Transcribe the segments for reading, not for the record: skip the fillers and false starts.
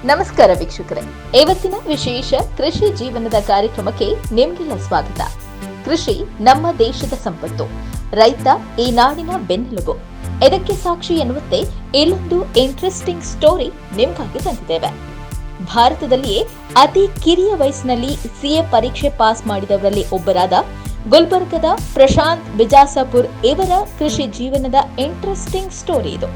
ನಮಸ್ಕಾರ ವೀಕ್ಷಕರೇ, ಇವತ್ತಿನ ವಿಶೇಷ ಕೃಷಿ ಜೀವನದ ಕಾರ್ಯಕ್ರಮಕ್ಕೆ ನಿಮಗೆಲ್ಲ ಸ್ವಾಗತ. ಕೃಷಿ ನಮ್ಮ ದೇಶದ ಸಂಪತ್ತು, ರೈತ ಈ ನಾಡಿನ ಬೆನ್ನೆಲುಬು. ಇದಕ್ಕೆ ಸಾಕ್ಷಿ ಎನ್ನುವಂತೆ ಇಲ್ಲೊಂದು ಇಂಟ್ರೆಸ್ಟಿಂಗ್ ಸ್ಟೋರಿ ನಿಮಗಾಗಿ ತಂದಿದ್ದೇವೆ. ಭಾರತದಲ್ಲಿಯೇ ಅತಿ ಕಿರಿಯ ವಯಸ್ಸಿನಲ್ಲಿ ಸಿಎ ಪರೀಕ್ಷೆ ಪಾಸ್ ಮಾಡಿದವರಲ್ಲಿ ಒಬ್ಬರಾದ ಗುಲ್ಬರ್ಗದ ಪ್ರಶಾಂತ್ ಬಿಜಾಸಪುರ್ ಇವರ ಕೃಷಿ ಜೀವನದ ಇಂಟ್ರೆಸ್ಟಿಂಗ್ ಸ್ಟೋರಿ ಇದು.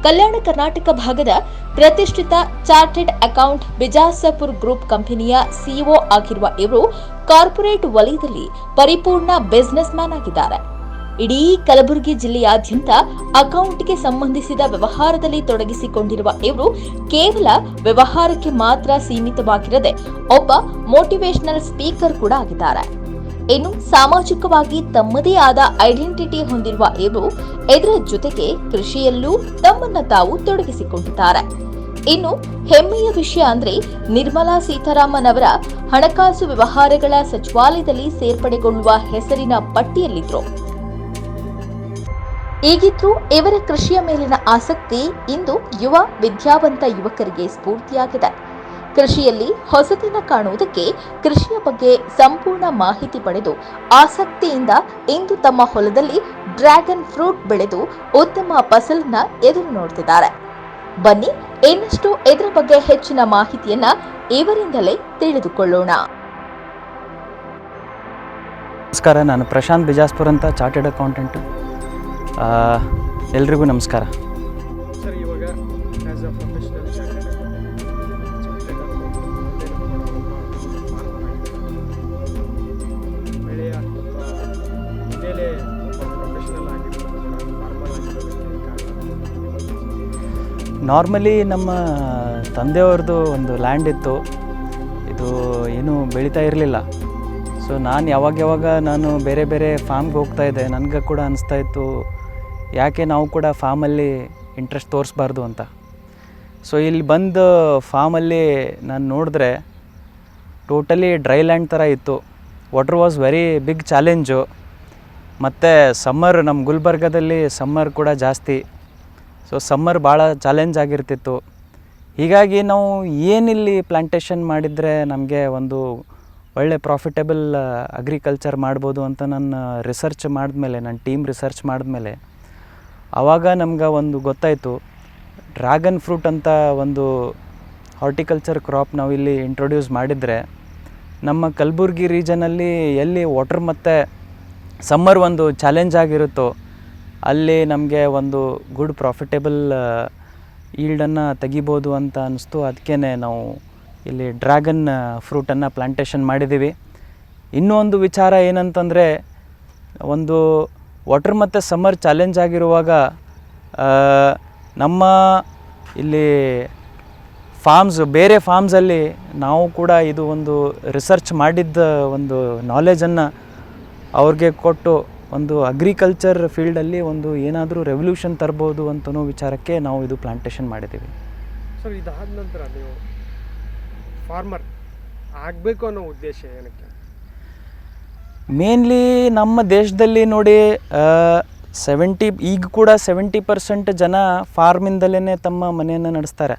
ಕಲ್ಯಾಣ ಕರ್ನಾಟಕ ಭಾಗದ ಪ್ರತಿಷ್ಠಿತ ಚಾರ್ಟೆಡ್ ಅಕೌಂಟ್ ಬಿಜಾಸಪುರ್ ಗ್ರೂಪ್ ಕಂಪನಿಯ ಸಿಇಒ ಆಗಿರುವ ಇವರು ಕಾರ್ಪೊರೇಟ್ ವಲಯದಲ್ಲಿ ಪರಿಪೂರ್ಣ ಬಿಸಿನೆಸ್ ಮ್ಯಾನ್ ಆಗಿದ್ದಾರೆ. ಇಡೀ ಕಲಬುರಗಿ ಜಿಲ್ಲೆಯಾದ್ಯಂತ ಅಕೌಂಟ್ಗೆ ಸಂಬಂಧಿಸಿದ ವ್ಯವಹಾರದಲ್ಲಿ ತೊಡಗಿಸಿಕೊಂಡಿರುವ ಇವರು ಕೇವಲ ವ್ಯವಹಾರಕ್ಕೆ ಮಾತ್ರ ಸೀಮಿತವಾಗಿರದೆ ಒಬ್ಬ ಮೋಟಿವೇಶನಲ್ ಸ್ಪೀಕರ್ ಕೂಡ ಆಗಿದ್ದಾರೆ. ಇನ್ನು ಸಾಮಾಜಿಕವಾಗಿ ತಮ್ಮದೇ ಆದ ಐಡೆಂಟಿಟಿ ಹೊಂದಿರುವ ಇವರು ಇದರ ಜೊತೆಗೆ ಕೃಷಿಯಲ್ಲೂ ತಮ್ಮನ್ನ ತಾವು ತೊಡಗಿಸಿಕೊಂಡಿದ್ದಾರೆ. ಇನ್ನು ಹೆಮ್ಮೆಯ ವಿಷಯ ಅಂದ್ರೆ ನಿರ್ಮಲಾ ಸೀತಾರಾಮನ್ ಅವರ ಹಣಕಾಸು ವ್ಯವಹಾರಗಳ ಸಚಿವಾಲಯದಲ್ಲಿ ಸೇರ್ಪಡೆಗೊಳ್ಳುವ ಹೆಸರಿನ ಪಟ್ಟಿಯಲ್ಲಿದ್ರು. ಈಗಿದ್ರೂ ಇವರ ಕೃಷಿಯ ಮೇಲಿನ ಆಸಕ್ತಿ ಇಂದು ಯುವ ವಿದ್ಯಾವಂತ ಯುವಕರಿಗೆ ಸ್ಫೂರ್ತಿಯಾಗಿದೆ. ಕೃಷಿಯಲ್ಲಿ ಹೊಸತನ ಕಾಣುವುದಕ್ಕೆ ಕೃಷಿಯ ಬಗ್ಗೆ ಸಂಪೂರ್ಣ ಮಾಹಿತಿ ಪಡೆದು ಆಸಕ್ತಿಯಿಂದ ಇಂದು ತಮ್ಮ ಹೊಲದಲ್ಲಿ ಡ್ರ್ಯಾಗನ್ ಫ್ರೂಟ್ ಬೆಳೆದು ಉತ್ತಮ ಫಸಲನ್ನ ಎದುರು ನೋಡ್ತಿದ್ದಾರೆ. ಬನ್ನಿ ಇನ್ನಷ್ಟು ಇದರ ಬಗ್ಗೆ ಹೆಚ್ಚಿನ ಮಾಹಿತಿಯನ್ನ ಇವರಿಂದಲೇ ತಿಳಿದುಕೊಳ್ಳೋಣ. ನಮಸ್ಕಾರ, ನಾನು ಪ್ರಶಾಂತ್ ಬಿಜಾಸ್ಪುರ್ ಅಂತ, ಚಾರ್ಟೆಡ್ ಅಕೌಂಟೆಂಟ್. ಎಲ್ರಿಗೂ ನಮಸ್ಕಾರ. ಸರ್, ಇವಾಗ ಆಸ್ ಅ ಪ್ರೊಫೆಷನಲ್ ಚಾರ್ಟೆಡ್ ಬೆಳೆಯ ಮೇಲೆ ಪ್ರೊಫೆಷನಲ್ ನಾರ್ಮಲಿ ನಮ್ಮ ತಂದೆಯವ್ರದ್ದು ಒಂದು ಲ್ಯಾಂಡ್ ಇತ್ತು. ಇದು ಏನೂ ಬೆಳೀತಾ ಇರಲಿಲ್ಲ. ಸೊ ನಾನು ಯಾವಾಗ ನಾನು ಬೇರೆ ಬೇರೆ ಫಾರ್ಮ್ಗೆ ಹೋಗ್ತಾಯಿದ್ದೆ. ನನಗೆ ಕೂಡ ಅನಿಸ್ತಾ ಇತ್ತು, ಯಾಕೆ ನಾವು ಕೂಡ ಫಾರ್ಮಲ್ಲಿ ಇಂಟ್ರೆಸ್ಟ್ ತೋರಿಸ್ಬಾರ್ದು ಅಂತ. ಸೊ ಇಲ್ಲಿ ಬಂದು ಫಾರ್ಮಲ್ಲಿ ನಾನು ನೋಡಿದ್ರೆ ಟೋಟಲಿ ಡ್ರೈ ಲ್ಯಾಂಡ್ ಥರ ಇತ್ತು. Water was very big challenge. ಮತ್ತು ಸಮ್ಮರ್, ನಮ್ಮ ಗುಲ್ಬರ್ಗದಲ್ಲಿ ಸಮ್ಮರ್ ಕೂಡ ಜಾಸ್ತಿ. ಸೊ ಸಮ್ಮರ್ ಭಾಳ ಚಾಲೆಂಜ್ ಆಗಿರ್ತಿತ್ತು. ಹೀಗಾಗಿ ನಾವು ಏನಿಲ್ಲಿ ಪ್ಲಾಂಟೇಶನ್ ಮಾಡಿದರೆ ನಮಗೆ ಒಂದು ಒಳ್ಳೆ ಪ್ರಾಫಿಟೇಬಲ್ ಅಗ್ರಿಕಲ್ಚರ್ ಮಾಡ್ಬೋದು ಅಂತ ನಾನು ರಿಸರ್ಚ್ ಮಾಡಿದ್ಮೇಲೆ, ನನ್ನ ಟೀಮ್ ರಿಸರ್ಚ್ ಮಾಡಿದ್ಮೇಲೆ ಆವಾಗ ನಮ್ಗೆ ಒಂದು ಗೊತ್ತಾಯಿತು, ಡ್ರ್ಯಾಗನ್ ಫ್ರೂಟ್ ಅಂತ ಒಂದು ಹಾರ್ಟಿಕಲ್ಚರ್ ಕ್ರಾಪ್ ನಾವು ಇಲ್ಲಿ ಇಂಟ್ರೊಡ್ಯೂಸ್ ಮಾಡಿದರೆ ನಮ್ಮ ಕಲಬುರ್ಗಿ ರೀಜನಲ್ಲಿ ಎಲ್ಲಿ ವಾಟರ್ ಮತ್ತು ಸಮ್ಮರ್ ಒಂದು ಚಾಲೆಂಜ್ ಆಗಿರುತ್ತೋ ಅಲ್ಲಿ ನಮಗೆ ಒಂದು ಗುಡ್ ಪ್ರಾಫಿಟೇಬಲ್ ಈಲ್ಡನ್ನು ತೆಗಿಬೋದು ಅಂತ ಅನ್ನಿಸ್ತು. ಅದಕ್ಕೇ ನಾವು ಇಲ್ಲಿ ಡ್ರ್ಯಾಗನ್ ಫ್ರೂಟನ್ನು ಪ್ಲಾಂಟೇಶನ್ ಮಾಡಿದ್ದೀವಿ. ಇನ್ನೂ ಒಂದು ವಿಚಾರ ಏನಂತಂದರೆ, ಒಂದು ವಾಟರ್ ಮತ್ತು ಸಮ್ಮರ್ ಚಾಲೆಂಜ್ ಆಗಿರುವಾಗ ನಮ್ಮ ಇಲ್ಲಿ ಬೇರೆ ಫಾರ್ಮ್ಸಲ್ಲಿ ನಾವು ಕೂಡ ಇದು ಒಂದು ರಿಸರ್ಚ್ ಮಾಡಿದ್ದ ಒಂದು ನಾಲೆಜನ್ನು ಅವ್ರಿಗೆ ಕೊಟ್ಟು ಒಂದು ಅಗ್ರಿಕಲ್ಚರ್ ಫೀಲ್ಡಲ್ಲಿ ಒಂದು ಏನಾದರೂ ರೆವಲ್ಯೂಷನ್ ತರ್ಬೋದು ಅಂತನೋ ವಿಚಾರಕ್ಕೆ ನಾವು ಇದು ಪ್ಲಾಂಟೇಶನ್ ಮಾಡಿದ್ದೀವಿ. ಸರ್, ಇದಾದ ನಂತರ ನೀವು ಫಾರ್ಮರ್ ಆಗಬೇಕು ಅನ್ನೋ ಉದ್ದೇಶ ಏನಕ್ಕೆ? ಮೇನ್ಲಿ ನಮ್ಮ ದೇಶದಲ್ಲಿ ನೋಡಿ 70% ಜನ ಫಾರ್ಮಿಂದಲೇ ತಮ್ಮ ಮನೆಯನ್ನು ನಡೆಸ್ತಾರೆ.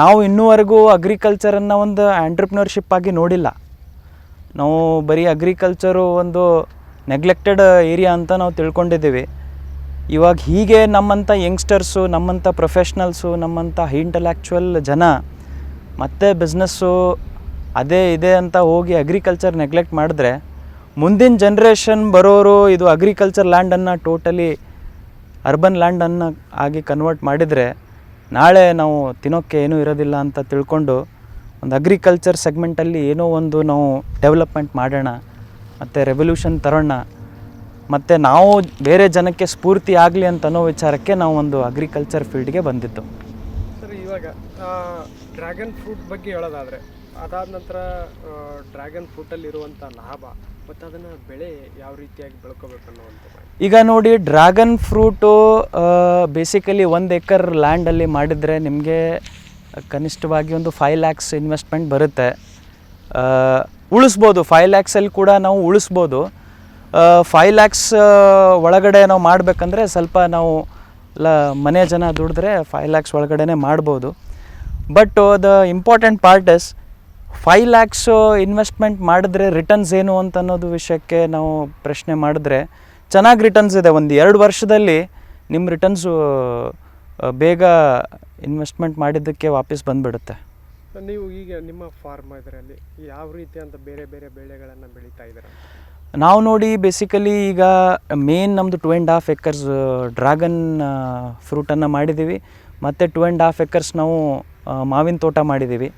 ನಾವು ಇನ್ನೂವರೆಗೂ ಅಗ್ರಿಕಲ್ಚರನ್ನು ಒಂದು ಆಂಟ್ರಪ್ರಿನರ್ಶಿಪ್ ಆಗಿ ನೋಡಿಲ್ಲ. ನಾವು ಬರೀ ಅಗ್ರಿಕಲ್ಚರು ಒಂದು ನೆಗ್ಲೆಕ್ಟೆಡ್ ಏರಿಯಾ ಅಂತ ನಾವು ತಿಳ್ಕೊಂಡಿದ್ದೀವಿ. ಇವಾಗ ಹೀಗೆ ನಮ್ಮಂಥ ಯಂಗ್ಸ್ಟರ್ಸು, ನಮ್ಮಂಥ ಪ್ರೊಫೆಷ್ನಲ್ಸು, ನಮ್ಮಂಥ ಹೈ ಇಂಟಲೆಕ್ಚುವಲ್ ಜನ ಮತ್ತೆ ಬಿಸ್ನೆಸ್ಸು ಅದೇ ಇದೆ ಅಂತ ಹೋಗಿ ಅಗ್ರಿಕಲ್ಚರ್ ನೆಗ್ಲೆಕ್ಟ್ ಮಾಡಿದ್ರೆ ಮುಂದಿನ ಜನ್ರೇಷನ್ ಬರೋರು ಇದು ಅಗ್ರಿಕಲ್ಚರ್ ಲ್ಯಾಂಡನ್ನು ಟೋಟಲಿ ಅರ್ಬನ್ ಲ್ಯಾಂಡನ್ನು ಆಗಿ ಕನ್ವರ್ಟ್ ಮಾಡಿದರೆ ನಾಳೆ ನಾವು ತಿನ್ನೋಕ್ಕೆ ಏನೂ ಇರೋದಿಲ್ಲ ಅಂತ ತಿಳ್ಕೊಂಡು ಒಂದು ಅಗ್ರಿಕಲ್ಚರ್ ಸೆಗ್ಮೆಂಟಲ್ಲಿ ಏನೋ ಒಂದು ನಾವು ಡೆವಲಪ್ಮೆಂಟ್ ಮಾಡೋಣ ಮತ್ತು ರೆವಲ್ಯೂಷನ್ ತರೋಣ ಮತ್ತು ನಾವು ಬೇರೆ ಜನಕ್ಕೆ ಸ್ಫೂರ್ತಿ ಆಗಲಿ ಅಂತ ಅನ್ನೋ ವಿಚಾರಕ್ಕೆ ನಾವು ಒಂದು ಅಗ್ರಿಕಲ್ಚರ್ ಫೀಲ್ಡ್ಗೆ ಬಂದಿದ್ದು. ಸರ್, ಇವಾಗ ಡ್ರ್ಯಾಗನ್ ಫ್ರೂಟ್ ಬಗ್ಗೆ ಹೇಳೋದಾದರೆ, ಅದಾದ ನಂತರ ಡ್ರ್ಯಾಗನ್ ಫ್ರೂಟಲ್ಲಿರುವಂಥ ಲಾಭ ಮತ್ತು ಅದನ್ನು ಬೆಳೆ ಯಾವ ರೀತಿಯಾಗಿ ಬೆಳ್ಕೋಬೇಕು ಅನ್ನೋವಂಥದ್ದು. ಈಗ ನೋಡಿ, ಡ್ರ್ಯಾಗನ್ ಫ್ರೂಟು ಬೇಸಿಕಲಿ 1 ಎಕರ್ ಲ್ಯಾಂಡಲ್ಲಿ ಮಾಡಿದರೆ ನಿಮಗೆ ಕನಿಷ್ಠವಾಗಿ ಒಂದು 5 lakhs ಇನ್ವೆಸ್ಟ್ಮೆಂಟ್ ಬರುತ್ತೆ. ಉಳಿಸ್ಬೋದು, 5 lakhsಲ್ಲಿ ಕೂಡ ನಾವು ಉಳಿಸ್ಬೋದು. 5 lakhs ಒಳಗಡೆ ನಾವು ಮಾಡಬೇಕಂದ್ರೆ ಸ್ವಲ್ಪ ನಾವು ಮನೆ ಜನ ದುಡಿದ್ರೆ 5 lakhs ಒಳಗಡೆ ಮಾಡ್ಬೋದು. But the important part is 5 lakhs investment ಮಾಡಿದ್ರೆ ರಿಟರ್ನ್ಸ್ ಏನು ಅಂತ ಅನ್ನೋದು ವಿಷಯಕ್ಕೆ ನಾವು ಪ್ರಶ್ನೆ ಮಾಡಿದ್ರೆ ಚೆನ್ನಾಗಿ ರಿಟರ್ನ್ಸ್ ಇದೆ. ಒಂದು 2 ವರ್ಷದಲ್ಲಿ ನಿಮ್ಮ ರಿಟರ್ನ್ಸು ಬೇಗ ಇನ್ವೆಸ್ಟ್ಮೆಂಟ್ ಮಾಡಿದ್ದಕ್ಕೆ ವಾಪಸ್ ಬಂದುಬಿಡುತ್ತೆ. ನೀವು ಈಗ ನಿಮ್ಮ ಫಾರ್ಮ್ ಇದರಲ್ಲಿ ಯಾವ ರೀತಿ ಅಂತ ಬೇರೆ ಬೇರೆ ಬೆಳೆಗಳನ್ನು ಬೆಳೀತಾ ಇದ್ದೀರಾ? ನಾವು ನೋಡಿ ಬೇಸಿಕಲಿ ಈಗ ಮೇನ್ ನಮ್ಮದು 2.5 acres ಡ್ರ್ಯಾಗನ್ ಫ್ರೂಟನ್ನು ಮಾಡಿದ್ದೀವಿ. ಮತ್ತು 2.5 acres ನಾವು ಮಾವಿನ ತೋಟ ಮಾಡಿದ್ದೀವಿ.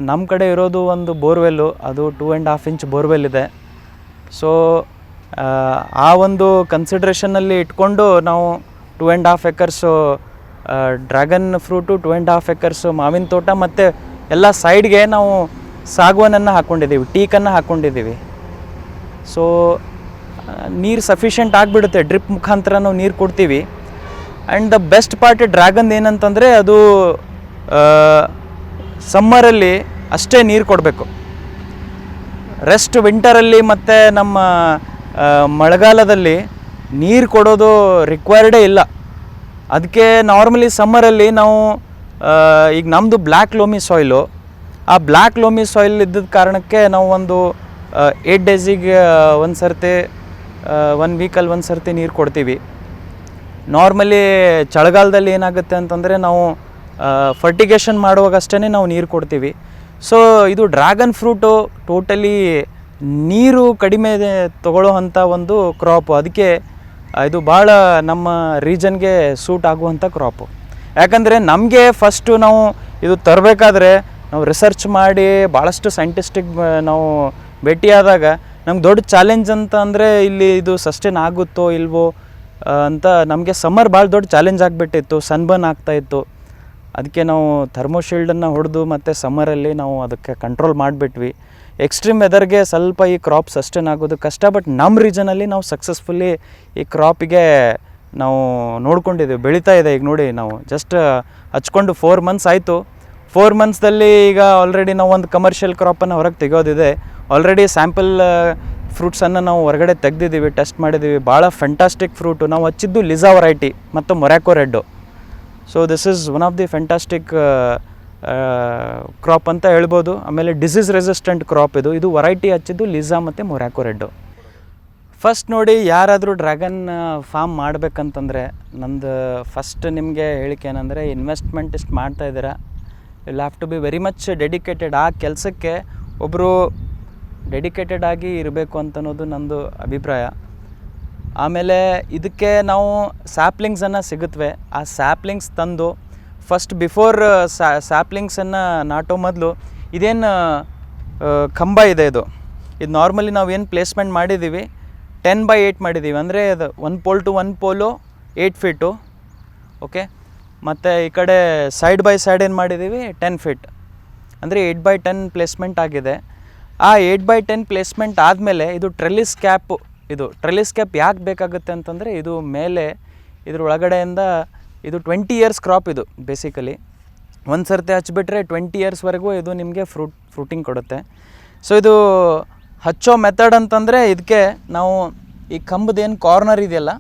ನಮ್ಮ ಕಡೆ ಇರೋದು ಒಂದು ಬೋರ್ವೆಲ್ಲು, ಅದು 2.5 inch ಬೋರ್ವೆಲ್ ಇದೆ. ಸೊ ಆ ಒಂದು ಕನ್ಸಿಡ್ರೇಷನಲ್ಲಿ ಇಟ್ಕೊಂಡು ನಾವು 2.5 acres ಡ್ರ್ಯಾಗನ್ ಫ್ರೂಟು, 2.5 acres ಮಾವಿನ ತೋಟ ಮತ್ತು ಎಲ್ಲ ಸೈಡ್ಗೆ ನಾವು ಸಾಗವಾನನ್ನು ಹಾಕ್ಕೊಂಡಿದ್ದೀವಿ, ಟೀಕನ್ನು ಹಾಕ್ಕೊಂಡಿದ್ದೀವಿ. ಸೊ ನೀರು ಸಫಿಷಿಯೆಂಟ್ ಆಗಿಬಿಡುತ್ತೆ, ಡ್ರಿಪ್ ಮುಖಾಂತರ ನಾವು ನೀರು ಕೊಡ್ತೀವಿ. And the best part dragon ಏನಂತಂದರೆ ಅದು ಸಮ್ಮರಲ್ಲಿ ಅಷ್ಟೇ ನೀರು ಕೊಡಬೇಕು. ರೆಸ್ಟ್ ವಿಂಟರಲ್ಲಿ ಮತ್ತು ನಮ್ಮ ಮಳೆಗಾಲದಲ್ಲಿ ನೀರು ಕೊಡೋದು ರಿಕ್ವೈರ್ಡೇ ಇಲ್ಲ. ಅದಕ್ಕೆ ನಾರ್ಮಲಿ ಸಮ್ಮರಲ್ಲಿ ನಾವು ಈಗ ನಮ್ಮದು ಬ್ಲ್ಯಾಕ್ ಲೋಮಿ ಸಾಯಿಲು, ಆ ಬ್ಲ್ಯಾಕ್ ಲೋಮಿ ಸಾಯಿಲ್ ಇದ್ದ ಕಾರಣಕ್ಕೆ ನಾವು ಒಂದು 8 days ಒಂದು ಸರ್ತಿ, 1 weekಲ್ಲಿ ಒಂದು ಸರ್ತಿ ನೀರು ಕೊಡ್ತೀವಿ. ನಾರ್ಮಲಿ ಚಳಿಗಾಲದಲ್ಲಿ ಏನಾಗುತ್ತೆ ಅಂತಂದರೆ ನಾವು ಫರ್ಟಿಗೇಷನ್ ಮಾಡುವಾಗಷ್ಟೇ ನಾವು ನೀರು ಕೊಡ್ತೀವಿ. ಸೊ ಇದು ಡ್ರ್ಯಾಗನ್ ಫ್ರೂಟು ಟೋಟಲಿ ನೀರು ಕಡಿಮೆ ತಗೊಳ್ಳೋ ಅಂಥ ಒಂದು ಕ್ರಾಪು. ಅದಕ್ಕೆ ಇದು ಭಾಳ ನಮ್ಮ ರೀಜನ್ಗೆ ಸೂಟ್ ಆಗುವಂಥ ಕ್ರಾಪು. ಯಾಕಂದರೆ ನಮಗೆ ಫಸ್ಟು ನಾವು ಇದು ತರಬೇಕಾದ್ರೆ ನಾವು ರಿಸರ್ಚ್ ಮಾಡಿ ಭಾಳಷ್ಟು ಸೈಂಟಿಸ್ಟಿಗೆ ನಾವು ಭೇಟಿಯಾದಾಗ ನಮ್ಗೆ ದೊಡ್ಡ ಚಾಲೆಂಜ್ ಅಂತ ಅಂದರೆ ಇಲ್ಲಿ ಇದು ಸಸ್ಟೈನ್ ಆಗುತ್ತೋ ಇಲ್ವೋ ಅಂತ ನಮಗೆ ಸಮ್ಮರ್ ಭಾಳ ದೊಡ್ಡ ಚಾಲೆಂಜ್ ಆಗಿಬಿಟ್ಟಿತ್ತು, ಸನ್ಬರ್ನ್ ಆಗ್ತಾಯಿತ್ತು. ಅದಕ್ಕೆ ನಾವು ಥರ್ಮೋಶೀಲ್ಡನ್ನು ಹೊಡೆದು ಮತ್ತು ಸಮ್ಮರಲ್ಲಿ ನಾವು ಅದಕ್ಕೆ ಕಂಟ್ರೋಲ್ ಮಾಡಿಬಿಟ್ವಿ. ಎಕ್ಸ್ಟ್ರೀಮ್ ವೆದರ್ಗೆ ಸ್ವಲ್ಪ ಈ ಕ್ರಾಪ್ ಸಸ್ಟೈನ್ ಆಗೋದು ಕಷ್ಟ. ಬಟ್ ನಮ್ಮ ರೀಜನಲ್ಲಿ ನಾವು ಸಕ್ಸಸ್ಫುಲ್ಲಿ ಈ ಕ್ರಾಪಿಗೆ ನಾವು ನೋಡ್ಕೊಂಡಿದ್ದೀವಿ, ಬೆಳೀತಾ ಇದೆ. ಈಗ ನೋಡಿ, ನಾವು ಜಸ್ಟ್ ಹಚ್ಕೊಂಡು 4 months ಆಯಿತು. 4 monthsದಲ್ಲಿ ಈಗ ಆಲ್ರೆಡಿ ನಾವು ಒಂದು ಕಮರ್ಷಿಯಲ್ ಕ್ರಾಪನ್ನು ಹೊರಗೆ ತೆಗೋದಿದೆ. ಆಲ್ರೆಡಿ ಸ್ಯಾಂಪಲ್ ಫ್ರೂಟ್ಸನ್ನು ನಾವು ಹೊರಗಡೆ ತೆಗೆದಿದ್ದೀವಿ, ಟೆಸ್ಟ್ ಮಾಡಿದ್ದೀವಿ. ಭಾಳ ಫ್ಯಾಂಟಾಸ್ಟಿಕ್ ಫ್ರೂಟು. ನಾವು ಹಚ್ಚಿದ್ದು ಲಿಸಾ ವೆರೈಟಿ ಮತ್ತು Morocco red. So this is one of the fantastic crop ಅಂತ ಹೇಳ್ಬೋದು. ಆಮೇಲೆ ಡಿಸೀಸ್ ರೆಸಿಸ್ಟೆಂಟ್ ಕ್ರಾಪ್ ಇದು. ಇದು ವೆರೈಟಿ ಹಚ್ಚಿದ್ದು ಲಿಸಾ ಮತ್ತು ಮೊರ್ಯಾಕೊ ರೆಡ್ಡು. ಫಸ್ಟ್ ನೋಡಿ, ಯಾರಾದರೂ ಡ್ರ್ಯಾಗನ್ ಫಾರ್ಮ್ ಮಾಡಬೇಕಂತಂದರೆ ನಂದು ಫಸ್ಟ್ ನಿಮಗೆ ಹೇಳಿಕೆ ಏನಂದರೆ, ಇನ್ವೆಸ್ಟ್ಮೆಂಟ್ ಇಷ್ಟು ಮಾಡ್ತಾಯಿದ್ದೀರಾ, will have to be very much dedicated. ಆ ಕೆಲಸಕ್ಕೆ ಒಬ್ಬರು ಡೆಡಿಕೇಟೆಡ್ ಆಗಿ ಇರಬೇಕು ಅಂತನ್ನೋದು ನಂದು ಅಭಿಪ್ರಾಯ. ಆಮೇಲೆ ಇದಕ್ಕೆ ನಾವು ಸ್ಯಾಪ್ಲಿಂಗ್ಸನ್ನು ಸಿಗುತ್ತವೆ. ಆ ಸ್ಯಾಪ್ಲಿಂಗ್ಸ್ ತಂದು ಫಸ್ಟ್ ಬಿಫೋರ್ ಸ್ಯಾಪ್ಲಿಂಗ್ಸನ್ನು ನಾಟೋ ಮೊದಲು ಇದೇನು ಕಂಬ ಇದೆ, ಇದು ನಾರ್ಮಲಿ ನಾವು ಏನು ಪ್ಲೇಸ್ಮೆಂಟ್ ಮಾಡಿದ್ದೀವಿ 10x8 ಮಾಡಿದ್ದೀವಿ. ಅಂದರೆ ಅದು 1 pole to 1 pole 8 feet. Okay. ಮತ್ತು ಈ ಕಡೆ ಸೈಡ್ ಬೈ ಸೈಡ್ ಏನು ಮಾಡಿದ್ದೀವಿ 10 feet. ಅಂದರೆ 8x10 ಪ್ಲೇಸ್ಮೆಂಟ್ ಆಗಿದೆ. ಆ 8x10 ಪ್ಲೇಸ್ಮೆಂಟ್ ಆದಮೇಲೆ ಇದು ಟ್ರೆಲಿಸ್ ಕ್ಯಾಪು. ಇದು ಟ್ರೆಲಿಸ್ ಕ್ಯಾಪ್ ಯಾಕೆ ಬೇಕಾಗುತ್ತೆ ಅಂತಂದರೆ, ಇದು ಮೇಲೆ ಇದ್ರ ಒಳಗಡೆಯಿಂದ ಇದು 20 years ಕ್ರಾಪ್. ಇದು ಬೇಸಿಕಲಿ ಒಂದು ಸರ್ತಿ ಹಚ್ಬಿಟ್ರೆ 20 yearsವರೆಗೂ ಇದು ನಿಮಗೆ ಫ್ರೂಟಿಂಗ್ ಕೊಡುತ್ತೆ. ಸೊ ಇದು ಹಚ್ಚೋ ಮೆಥಡ್ ಅಂತಂದರೆ, ಇದಕ್ಕೆ ನಾವು ಈ ಕಂಬದೇನು ಕಾರ್ನರ್ ಇದೆಯಲ್ಲ,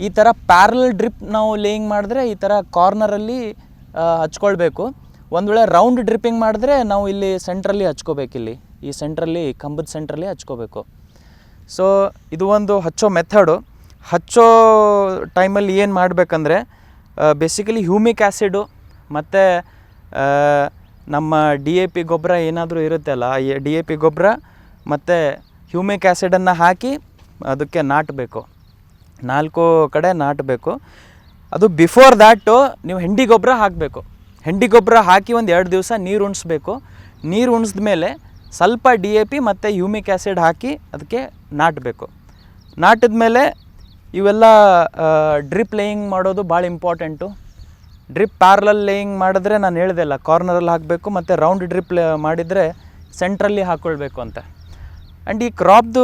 ಈ ಥರ ಪ್ಯಾರಲ್ ಡ್ರಿಪ್ ನಾವು ಲೇಯಿಂಗ್ ಮಾಡಿದ್ರೆ ಈ ಥರ ಕಾರ್ನರಲ್ಲಿ ಹಚ್ಕೊಳ್ಬೇಕು. ಒಂದು ವೇಳೆ ರೌಂಡ್ ಡ್ರಿಪ್ಪಿಂಗ್ ಮಾಡಿದ್ರೆ ನಾವು ಇಲ್ಲಿ ಸೆಂಟ್ರಲ್ಲಿ ಹಚ್ಕೋಬೇಕು. ಇಲ್ಲಿ ಈ ಸೆಂಟ್ರಲ್ಲಿ, ಕಂಬದ ಸೆಂಟ್ರಲ್ಲಿ ಹಚ್ಕೋಬೇಕು. ಸೊ ಇದು ಒಂದು ಹಚ್ಚೋ ಮೆಥಡು. ಹಚ್ಚೋ ಟೈಮಲ್ಲಿ ಏನು ಮಾಡಬೇಕಂದ್ರೆ ಬೇಸಿಕಲಿ ಹ್ಯೂಮಿಕ್ ಆ್ಯಸಿಡು ಮತ್ತು ನಮ್ಮ DAP ಗೊಬ್ಬರ ಏನಾದರೂ ಇರುತ್ತೆ ಅಲ್ಲ, DAP ಗೊಬ್ಬರ ಮತ್ತು ಹ್ಯೂಮಿಕ್ ಆ್ಯಸಿಡನ್ನು ಹಾಕಿ ಅದಕ್ಕೆ ನಾಟಬೇಕು, 4 ಕಡೆ ನಾಟಬೇಕು. ಅದು ಬಿಫೋರ್ ದ್ಯಾಟು ನೀವು ಹೆಂಡಿ ಗೊಬ್ಬರ ಹಾಕಬೇಕು. ಹೆಂಡಿ ಗೊಬ್ಬರ ಹಾಕಿ ಒಂದು 2 ದಿವಸ ನೀರು ಉಣಿಸ್ಬೇಕು. ನೀರು ಉಣಿಸಿದ ಮೇಲೆ ಸ್ವಲ್ಪ DAP ಮತ್ತು ಹ್ಯೂಮಿಕ್ ಆ್ಯಸಿಡ್ ಹಾಕಿ ಅದಕ್ಕೆ ನಾಟಬೇಕು. ನಾಟಿದ ಮೇಲೆ ಇವೆಲ್ಲ ಡ್ರಿಪ್ ಲೇಯಿಂಗ್ ಮಾಡೋದು ಭಾಳ ಇಂಪಾರ್ಟೆಂಟು. ಡ್ರಿಪ್ ಪ್ಯಾರಲಲ್ ಲೇಯಿಂಗ್ ಮಾಡಿದ್ರೆ ನಾನು ಹೇಳ್ದೆಲ್ಲ, ಕಾರ್ನರಲ್ಲಿ ಹಾಕಬೇಕು ಮತ್ತು ರೌಂಡ್ ಡ್ರಿಪ್ ಮಾಡಿದರೆ ಸೆಂಟ್ರಲ್ಲಿ ಹಾಕ್ಕೊಳ್ಬೇಕು ಅಂತ. ಆ್ಯಂಡ್ ಈ ಕ್ರಾಪ್ದು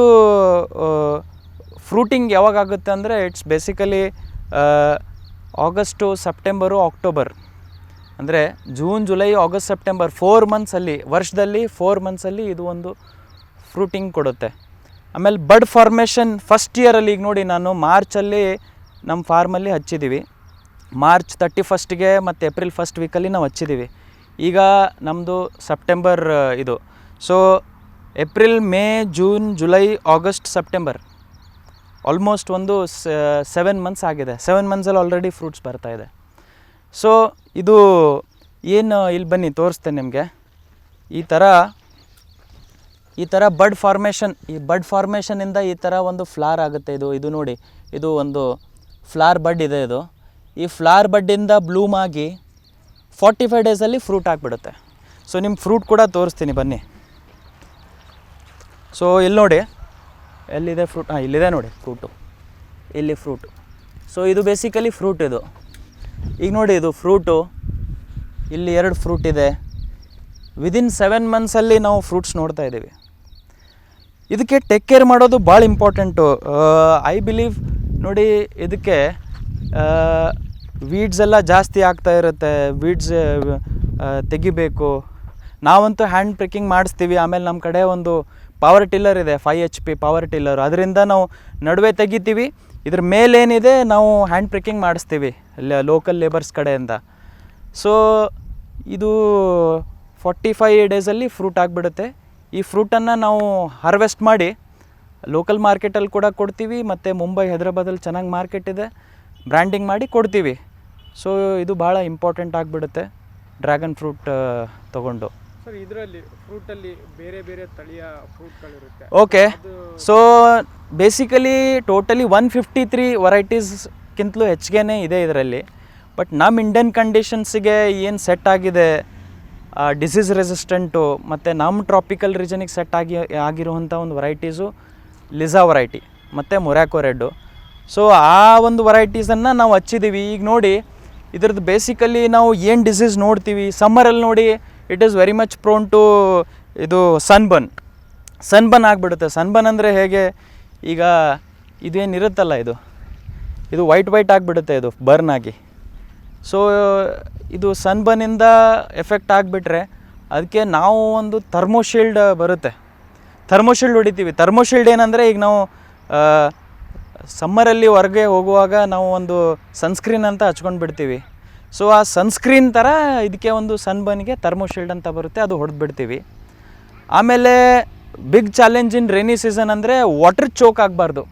ಫ್ರೂಟಿಂಗ್ ಯಾವಾಗ ಆಗುತ್ತೆ ಅಂದರೆ it's basically August, September, October. ಅಂದರೆ ಜೂನ್, ಜುಲೈ, ಆಗಸ್ಟ್, ಸೆಪ್ಟೆಂಬರ್ 4 ಮಂತ್ಸಲ್ಲಿ, ವರ್ಷದಲ್ಲಿ 4 ಮಂತ್ಸಲ್ಲಿ ಇದು ಒಂದು ಫ್ರೂಟಿಂಗ್ ಕೊಡುತ್ತೆ. ಆಮೇಲೆ ಬಡ್ ಫಾರ್ಮೇಷನ್ ಫಸ್ಟ್ ಇಯರಲ್ಲಿ, ಈಗ ನೋಡಿ ನಾನು ಮಾರ್ಚಲ್ಲಿ ನಮ್ಮ ಫಾರ್ಮಲ್ಲಿ ಹಚ್ಚಿದ್ದೀವಿ. ಮಾರ್ಚ್ 31ಗೆ ಮತ್ತು ಏಪ್ರಿಲ್ 1st ವೀಕಲ್ಲಿ ನಾವು ಹಚ್ಚಿದ್ದೀವಿ. ಈಗ ನಮ್ಮದು ಸೆಪ್ಟೆಂಬರ್ ಇದು. So April, May, June, July, August, September almost ಒಂದು 7 ಮಂತ್ಸ್ ಆಗಿದೆ. 7 ಮಂತ್ಸಲ್ಲಿ ಆಲ್ರೆಡಿ ಫ್ರೂಟ್ಸ್ ಬರ್ತಾಯಿದೆ. ಸೊ ಇದು ಏನು, ಇಲ್ಲಿ ಬನ್ನಿ ತೋರಿಸ್ತೇನೆ ನಿಮಗೆ. ಈ ಥರ ಬಡ್ ಫಾರ್ಮೇಷನ್, ಈ ಬಡ್ ಫಾರ್ಮೇಷನಿಂದ ಈ ಥರ ಒಂದು ಫ್ಲಾರ್ ಆಗುತ್ತೆ. ಇದು ನೋಡಿ, ಇದು ಒಂದು ಫ್ಲಾರ್ ಬಡ್ ಇದೆ. ಇದು ಈ ಫ್ಲಾರ್ ಬಡ್ಡಿಂದ ಬ್ಲೂಮ್ ಆಗಿ 45 ಡೇಸಲ್ಲಿ ಫ್ರೂಟ್ ಆಗಿಬಿಡುತ್ತೆ. ಸೊ ನಿಮ್ಮ ಫ್ರೂಟ್ ಕೂಡ ತೋರಿಸ್ತೀನಿ ಬನ್ನಿ. ಸೊ ಇಲ್ಲಿ ನೋಡಿ, ಎಲ್ಲಿದೆ ಫ್ರೂಟ್? ಇಲ್ಲಿದೆ ನೋಡಿ ಫ್ರೂಟು, ಇಲ್ಲಿ ಫ್ರೂಟು. ಸೊ ಇದು ಬೇಸಿಕಲಿ ಫ್ರೂಟ್. ಇದು ಈಗ ನೋಡಿ, ಇದು ಫ್ರೂಟು, ಇಲ್ಲಿ 2 ಫ್ರೂಟ್ ಇದೆ. ವಿದಿನ್ 7 ಮಂತ್ಸಲ್ಲಿ ನಾವು ಫ್ರೂಟ್ಸ್ ನೋಡ್ತಾ ಇದ್ದೀವಿ. ಇದಕ್ಕೆ ಟೇಕ್ ಕೇರ್ ಮಾಡೋದು ಭಾಳ ಇಂಪಾರ್ಟೆಂಟು. ಐ ಬಿಲೀವ್ ನೋಡಿ, ಇದಕ್ಕೆ ವೀಡ್ಸ್ ಎಲ್ಲ ಜಾಸ್ತಿ ಆಗ್ತಾ ಇರುತ್ತೆ. ವೀಡ್ಸ್ ತೆಗಿಬೇಕು. ನಾವಂತೂ ಹ್ಯಾಂಡ್ ಪ್ರಿಕ್ಕಿಂಗ್ ಮಾಡಿಸ್ತೀವಿ. ಆಮೇಲೆ ನಮ್ಮ ಕಡೆ ಒಂದು ಪವರ್ ಟಿಲ್ಲರ್ ಇದೆ, 5 HP ಪವರ್ ಟಿಲ್ಲರ್. ಅದರಿಂದ ನಾವು ನಡುವೆ ತೆಗಿತೀವಿ. ಇದ್ರ ಮೇಲೇನಿದೆ ನಾವು ಹ್ಯಾಂಡ್ ಪ್ರಿಕ್ಕಿಂಗ್ ಮಾಡಿಸ್ತೀವಿ ಲೋಕಲ್ ಲೇಬರ್ಸ್ ಕಡೆಯಿಂದ. ಸೊ ಇದು 45 ಡೇಸಲ್ಲಿ ಫ್ರೂಟ್ ಆಗಿಬಿಡುತ್ತೆ. ಈ ಫ್ರೂಟನ್ನು ನಾವು ಹಾರ್ವೆಸ್ಟ್ ಮಾಡಿ ಲೋಕಲ್ ಮಾರ್ಕೆಟಲ್ಲಿ ಕೂಡ ಕೊಡ್ತೀವಿ, ಮತ್ತು ಮುಂಬೈ, ಹೈದ್ರಾಬಾದಲ್ಲಿ ಚೆನ್ನಾಗಿ ಮಾರ್ಕೆಟ್ ಇದೆ, ಬ್ರ್ಯಾಂಡಿಂಗ್ ಮಾಡಿ ಕೊಡ್ತೀವಿ. ಸೊ ಇದು ಭಾಳ ಇಂಪಾರ್ಟೆಂಟ್ ಆಗಿಬಿಡುತ್ತೆ ಡ್ರ್ಯಾಗನ್ ಫ್ರೂಟ್ ತೊಗೊಂಡು. ಸರ್, ಇದರಲ್ಲಿ ಫ್ರೂಟಲ್ಲಿ ಬೇರೆ ಬೇರೆ ತಳಿಯ ಫ್ರೂಟ್ಗಳಿರುತ್ತೆ. ಓಕೆ. ಸೊ ಬೇಸಿಕಲಿ ಟೋಟಲಿ 153 ವೆರೈಟೀಸ್ಗಿಂತಲೂ ಹೆಚ್ಚಿಗೆ ಇದೆ ಇದರಲ್ಲಿ. ಬಟ್ ನಮ್ಮ ಇಂಡಿಯನ್ ಕಂಡೀಷನ್ಸಿಗೆ ಏನು ಸೆಟ್ ಆಗಿದೆ, ಡಿಸೀಸ್ ರೆಸಿಸ್ಟೆಂಟು ಮತ್ತು ನಮ್ಮ ಟ್ರಾಪಿಕಲ್ ರೀಜನಿಗೆ ಸೆಟ್ ಆಗಿರುವಂಥ ಒಂದು ವೆರೈಟೀಸು ಲಿಸಾ ವೆರೈಟಿ ಮತ್ತು ಮೊರ್ಯಾಕೊ ರೆಡ್ಡು. ಸೊ ಆ ಒಂದು ವೆರೈಟೀಸನ್ನು ನಾವು ಹಚ್ಚಿದ್ದೀವಿ. ಈಗ ನೋಡಿ, ಇದ್ರದ್ದು ಬೇಸಿಕಲಿ ನಾವು ಏನು ಡಿಸೀಸ್ ನೋಡ್ತೀವಿ ಸಮ್ಮರಲ್ಲಿ ನೋಡಿ, it is very much prone to ಇದು ಸನ್ಬರ್ನ್ ಆಗಿಬಿಡುತ್ತೆ. ಸನ್ಬರ್ನ್ ಅಂದರೆ ಹೇಗೆ, ಈಗ ಇದೇನಿರುತ್ತಲ್ಲ, ಇದು ವೈಟ್ ಆಗಿಬಿಡುತ್ತೆ, ಇದು ಬರ್ನ್ ಆಗಿ. ಸೊ ಇದು ಸನ್ಬರ್ನಿಂದ ಎಫೆಕ್ಟ್ ಆಗಿಬಿಟ್ರೆ ಅದಕ್ಕೆ ನಾವು ಒಂದು ಥರ್ಮೋಶೀಲ್ಡ್ ಬರುತ್ತೆ, ಥರ್ಮೋಶೀಲ್ಡ್ ಹೊಡಿತೀವಿ. ಥರ್ಮೋಶೀಲ್ಡ್ ಏನಂದರೆ, ಈಗ ನಾವು ಸಮ್ಮರಲ್ಲಿ ಹೊರಗೆ ಹೋಗುವಾಗ ನಾವು ಒಂದು ಸನ್ಸ್ಕ್ರೀನ್ ಅಂತ ಹಚ್ಕೊಂಡು ಬಿಡ್ತೀವಿ. ಸೊ ಆ ಸನ್ಸ್ಕ್ರೀನ್ ಥರ ಇದಕ್ಕೆ ಒಂದು ಸನ್ಬರ್ನ್ಗೆ ಥರ್ಮೋಶೀಲ್ಡ್ ಅಂತ ಬರುತ್ತೆ, ಅದು ಹೊಡೆದ್ಬಿಡ್ತೀವಿ. ಆಮೇಲೆ big challenge in rainy season ಅಂದರೆ ವಾಟರ್ ಚೋಕ್ ಆಗಬಾರ್ದು.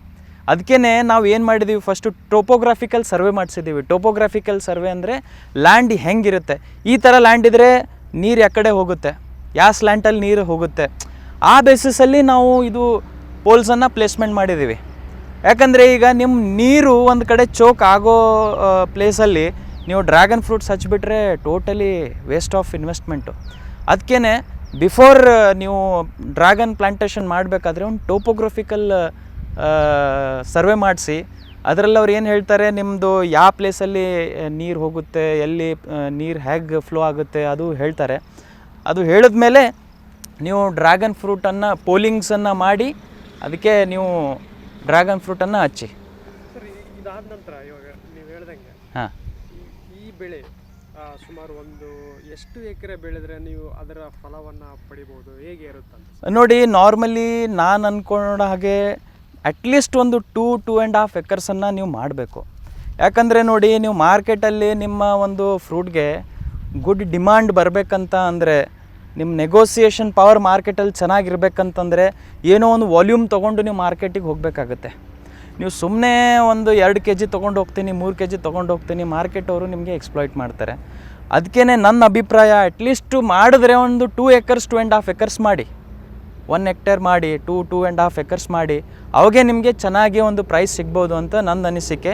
ಅದಕ್ಕೇ ನಾವು ಏನು ಮಾಡಿದ್ದೀವಿ, ಫಸ್ಟು ಟೋಪೋಗ್ರಾಫಿಕಲ್ ಸರ್ವೆ ಮಾಡಿಸಿದ್ದೀವಿ. ಟೋಪೋಗ್ರಾಫಿಕಲ್ ಸರ್ವೆ ಅಂದರೆ ಲ್ಯಾಂಡ್ ಹೆಂಗಿರುತ್ತೆ, ಈ ಥರ ಲ್ಯಾಂಡ್ ಇದ್ದರೆ ನೀರು ಯಾಕಡೆ ಹೋಗುತ್ತೆ, ಯಾವ ಸ್ಲ್ಯಾಂಟಲ್ಲಿ ನೀರು ಹೋಗುತ್ತೆ, ಆ ಬೇಸಿಸಲ್ಲಿ ನಾವು ಇದು ಪೋಲ್ಸನ್ನು ಪ್ಲೇಸ್ಮೆಂಟ್ ಮಾಡಿದ್ದೀವಿ. ಯಾಕಂದರೆ ಈಗ ನಿಮ್ಮ ನೀರು ಒಂದು ಕಡೆ ಚೋಕ್ ಆಗೋ ಪ್ಲೇಸಲ್ಲಿ ನೀವು ಡ್ರ್ಯಾಗನ್ ಫ್ರೂಟ್ಸ್ ಹಚ್ಚಿಬಿಟ್ರೆ ಟೋಟಲಿ ವೇಸ್ಟ್ ಆಫ್ ಇನ್ವೆಸ್ಟ್ಮೆಂಟು. ಅದಕ್ಕೇ ಬಿಫೋರ್ ನೀವು ಡ್ರ್ಯಾಗನ್ ಪ್ಲಾಂಟೇಷನ್ ಮಾಡಬೇಕಾದ್ರೆ ಒಂದು ಟೋಪೋಗ್ರಫಿಕಲ್ ಸರ್ವೆ ಮಾಡಿಸಿ, ಅದರಲ್ಲಿ ಅವ್ರು ಏನು ಹೇಳ್ತಾರೆ, ನಿಮ್ಮದು ಯಾವ ಪ್ಲೇಸಲ್ಲಿ ನೀರು ಹೋಗುತ್ತೆ, ಎಲ್ಲಿ ನೀರು ಹೇಗೆ ಫ್ಲೋ ಆಗುತ್ತೆ ಅದು ಹೇಳ್ತಾರೆ. ಅದು ಹೇಳಿದ್ಮೇಲೆ ನೀವು ಡ್ರ್ಯಾಗನ್ ಫ್ರೂಟನ್ನು ಪೋಲಿಂಗ್ಸನ್ನು ಮಾಡಿ ಅದಕ್ಕೆ ನೀವು ಡ್ರ್ಯಾಗನ್ ಫ್ರೂಟನ್ನು ಹಚ್ಚಿ. ಸರ್, ಇದಾದ ನಂತರ ಇವಾಗ ನೀವು ಹೇಳ್ದಂಗೆ ಹಾಂ, ಈ ಬೆಳೆ ಸುಮಾರು ಎಷ್ಟು ಎಕರೆ ಬೆಳೆದ್ರೆ ನೀವು ಅದರ ಫಲವನ್ನು ಪಡಿಬೋದು, ಹೇಗೆ ಇರುತ್ತಂತ? ನೋಡಿ, ನಾರ್ಮಲಿ ನಾನು ಅಂದ್ಕೊಂಡ ಹಾಗೆ ಅಟ್ಲೀಸ್ಟ್ ಒಂದು 2.5 ಎಕರ್ಸನ್ನು ನೀವು ಮಾಡಬೇಕು. ಯಾಕಂದರೆ ನೋಡಿ, ನೀವು ಮಾರ್ಕೆಟಲ್ಲಿ ನಿಮ್ಮ ಒಂದು ಫ್ರೂಟ್ಗೆ ಗುಡ್ ಡಿಮಾಂಡ್ ಬರಬೇಕಂತ ಅಂದರೆ, ನಿಮ್ಮ ನೆಗೋಸಿಯೇಷನ್ ಪವರ್ ಮಾರ್ಕೆಟಲ್ಲಿ ಚೆನ್ನಾಗಿರ್ಬೇಕಂತಂದರೆ ಏನೋ ಒಂದು ವಾಲ್ಯೂಮ್ ತೊಗೊಂಡು ನೀವು ಮಾರ್ಕೆಟಿಗೆ ಹೋಗಬೇಕಾಗತ್ತೆ. ನೀವು ಸುಮ್ಮನೆ ಒಂದು 2 kg ತೊಗೊಂಡು ಹೋಗ್ತೀನಿ 3 kg ತೊಗೊಂಡು ಹೋಗ್ತೀನಿ ಮಾರ್ಕೆಟ್ ಅವರು ನಿಮಗೆ ಎಕ್ಸ್ಪ್ಲಾಯ್ಟ್ ಮಾಡ್ತಾರೆ. ಅದಕ್ಕೇ ನನ್ನ ಅಭಿಪ್ರಾಯ ಅಟ್ಲೀಸ್ಟು ಮಾಡಿದ್ರೆ ಒಂದು 2 acres 2.5 acres ಮಾಡಿ, 1 hectare ಮಾಡಿ, 2.5 acres ಮಾಡಿ, ಅವಾಗೇ ನಿಮಗೆ ಚೆನ್ನಾಗಿ ಒಂದು ಪ್ರೈಸ್ ಸಿಗ್ಬೋದು ಅಂತ ನನ್ನ ಅನಿಸಿಕೆ.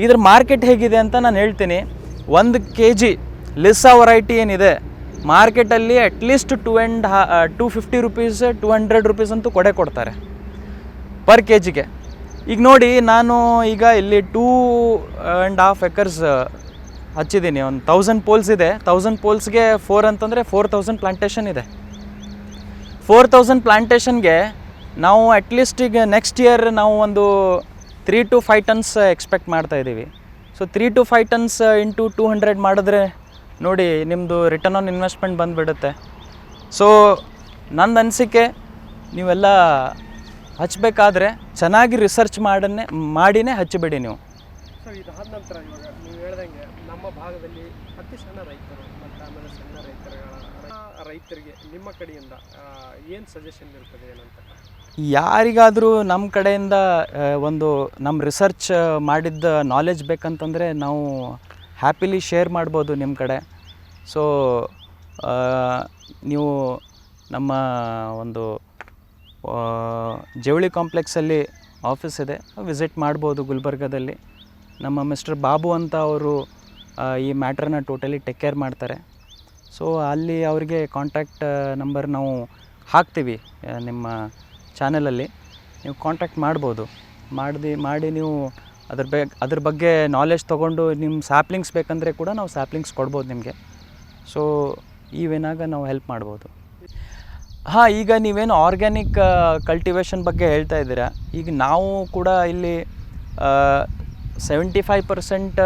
ಇದ್ರ ಮಾರ್ಕೆಟ್ ಹೇಗಿದೆ ಅಂತ ನಾನು ಹೇಳ್ತೀನಿ. 1 kg ಲಿಸ್ಸಾ ವೆರೈಟಿ ಏನಿದೆ ಮಾರ್ಕೆಟಲ್ಲಿ ಅಟ್ಲೀಸ್ಟ್ 250 ರುಪೀಸ್ 200 ರುಪೀಸ್ ಅಂತೂ ಕೊಡ್ತಾರೆ ಪರ್ kgಗೆ. ಈಗ ನೋಡಿ, ನಾನು ಈಗ ಇಲ್ಲಿ 2.5 acres ಹಚ್ಚಿದ್ದೀನಿ. ಒಂದು 1000 ಪೋಲ್ಸ್ ಇದೆ. 1000 ಪೋಲ್ಸ್ಗೆ 4 ಅಂತಂದರೆ 4000 ಪ್ಲಾಂಟೇಷನ್ ಇದೆ. 4000 ಪ್ಲಾಂಟೇಷನ್ಗೆ ನಾವು ಅಟ್ಲೀಸ್ಟ್ ಈಗ ನೆಕ್ಸ್ಟ್ ಇಯರ್ ನಾವು ಒಂದು 3 to 5 tons ಎಕ್ಸ್ಪೆಕ್ಟ್ ಮಾಡ್ತಾಯಿದ್ದೀವಿ. ಸೊ 3 to 5 tons ಇಂಟು 200 ಮಾಡಿದ್ರೆ ನೋಡಿ ನಿಮ್ಮದು ರಿಟರ್ನ್ ಆನ್ ಇನ್ವೆಸ್ಟ್ಮೆಂಟ್ ಬಂದುಬಿಡುತ್ತೆ. ಸೊ ನನ್ನ ಅನಿಸಿಕೆ ನೀವೆಲ್ಲ ಹಚ್ಚಬೇಕಾದ್ರೆ ಚೆನ್ನಾಗಿ ರಿಸರ್ಚ್ ಮಾಡಿನೇ ಹಚ್ಚಿಬಿಡಿ ನೀವು. ಸೊ ಇದಾದ ನಂತರ ಇವಾಗ ನೀವು ಹೇಳ್ದಂಗೆ ನಮ್ಮ ಭಾಗದಲ್ಲಿ ಅತಿ ಸಣ್ಣ ರೈತರು ಮತ್ತು ಆಮೇಲೆ ಸಣ್ಣ ರೈತರಿಗೆ ನಿಮ್ಮ ಕಡೆಯಿಂದ ಏನು ಸಜೆಷನ್ ಇರ್ತದೆ ಏನಂತ? ಯಾರಿಗಾದರೂ ನಮ್ಮ ಕಡೆಯಿಂದ ಒಂದು ನಮ್ಮ ರಿಸರ್ಚ್ ಮಾಡಿದ್ದ ನಾಲೆಜ್ ಬೇಕಂತಂದರೆ ನಾವು ಹ್ಯಾಪಿಲಿ ಶೇರ್ ಮಾಡ್ಬೋದು ನಿಮ್ಮ ಕಡೆ. ಸೊ ನೀವು ನಮ್ಮ ಒಂದು ಜವಳಿ ಕಾಂಪ್ಲೆಕ್ಸಲ್ಲಿ ಆಫೀಸ್ ಇದೆ, ವಿಸಿಟ್ ಮಾಡ್ಬೋದು ಗುಲ್ಬರ್ಗದಲ್ಲಿ. ನಮ್ಮ ಮಿಸ್ಟರ್ ಬಾಬು ಅಂತ ಅವರು ಈ ಮ್ಯಾಟ್ರನ್ನ ಟೋಟಲಿ ಟೇಕ್ ಕೇರ್ ಮಾಡ್ತಾರೆ. ಸೊ ಅಲ್ಲಿ ಅವರಿಗೆ ಕಾಂಟ್ಯಾಕ್ಟ್ ನಂಬರ್ ನಾವು ಹಾಕ್ತೀವಿ ನಿಮ್ಮ ಚಾನಲಲ್ಲಿ, ನೀವು ಕಾಂಟ್ಯಾಕ್ಟ್ ಮಾಡ್ಬೋದು. ಮಾಡಿ ನೀವು ಅದ್ರ ಬಗ್ಗೆ ನಾಲೆಜ್ ತೊಗೊಂಡು ನಿಮ್ಮ ಸ್ಯಾಪ್ಲಿಂಗ್ಸ್ ಬೇಕಂದರೆ ಕೂಡ ನಾವು ಸ್ಯಾಪ್ಲಿಂಗ್ಸ್ ಕೊಡ್ಬೋದು ನಿಮಗೆ. ಸೊ ಇವೇನಾಗ ನಾವು ಹೆಲ್ಪ್ ಮಾಡ್ಬೋದು. ಹಾಂ, ಈಗ ನೀವೇನು ಆರ್ಗ್ಯಾನಿಕ್ ಕಲ್ಟಿವೇಷನ್ ಬಗ್ಗೆ ಹೇಳ್ತಾ ಇದ್ದೀರಾ, ಈಗ ನಾವು ಕೂಡ ಇಲ್ಲಿ 75%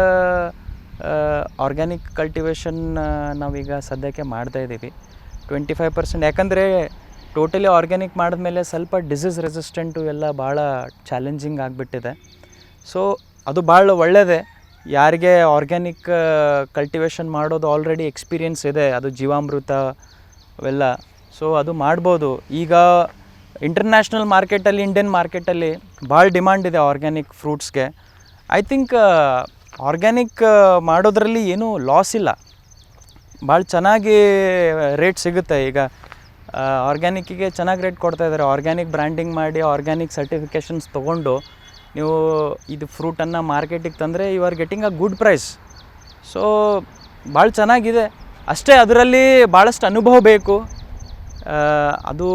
ಆರ್ಗ್ಯಾನಿಕ್ ಕಲ್ಟಿವೇಷನ್ ನಾವೀಗ ಸದ್ಯಕ್ಕೆ ಮಾಡ್ತಾಯಿದ್ದೀವಿ. 25% ಯಾಕಂದರೆ ಟೋಟಲಿ ಆರ್ಗ್ಯಾನಿಕ್ ಮಾಡಿದ್ಮೇಲೆ ಸ್ವಲ್ಪ ಡಿಸೀಸ್ ರೆಸಿಸ್ಟೆಂಟು ಎಲ್ಲ ಭಾಳ ಚಾಲೆಂಜಿಂಗ್ ಆಗಿಬಿಟ್ಟಿದೆ. ಸೊ ಅದು ಭಾಳ ಒಳ್ಳೆಯದೇ. ಯಾರಿಗೆ ಆರ್ಗ್ಯಾನಿಕ್ ಕಲ್ಟಿವೇಷನ್ ಮಾಡೋದು ಆಲ್ರೆಡಿ ಎಕ್ಸ್ಪೀರಿಯನ್ಸ್ ಇದೆ, ಅದು ಜೀವಾಮೃತ ಅವೆಲ್ಲ, ಸೊ ಅದು ಮಾಡ್ಬೋದು. ಈಗ ಇಂಟರ್ನ್ಯಾಷನಲ್ ಮಾರ್ಕೆಟಲ್ಲಿ, ಇಂಡಿಯನ್ ಮಾರ್ಕೆಟಲ್ಲಿ ಭಾಳ ಡಿಮಾಂಡ್ ಇದೆ ಆರ್ಗ್ಯಾನಿಕ್ ಫ್ರೂಟ್ಸ್ಗೆ. ಐ ಥಿಂಕ್ ಆರ್ಗ್ಯಾನಿಕ್ ಮಾಡೋದ್ರಲ್ಲಿ ಏನೂ ಲಾಸ್ ಇಲ್ಲ, ಭಾಳ ಚೆನ್ನಾಗಿ ರೇಟ್ ಸಿಗುತ್ತೆ. ಈಗ ಆರ್ಗ್ಯಾನಿಕ್ಕಿಗೆ ಚೆನ್ನಾಗಿ ರೇಟ್ ಕೊಡ್ತಾಯಿದ್ದಾರೆ. ಆರ್ಗ್ಯಾನಿಕ್ ಬ್ರ್ಯಾಂಡಿಂಗ್ ಮಾಡಿ ಆರ್ಗ್ಯಾನಿಕ್ ಸರ್ಟಿಫಿಕೇಷನ್ಸ್ ತೊಗೊಂಡು ನೀವು ಇದು ಫ್ರೂಟನ್ನು ಮಾರ್ಕೆಟಿಗೆ ತಂದರೆ you are getting a good price. So ಭಾಳ ಚೆನ್ನಾಗಿದೆ. ಅಷ್ಟೇ ಅದರಲ್ಲಿ ಭಾಳಷ್ಟು ಅನುಭವ ಬೇಕು. ಅದು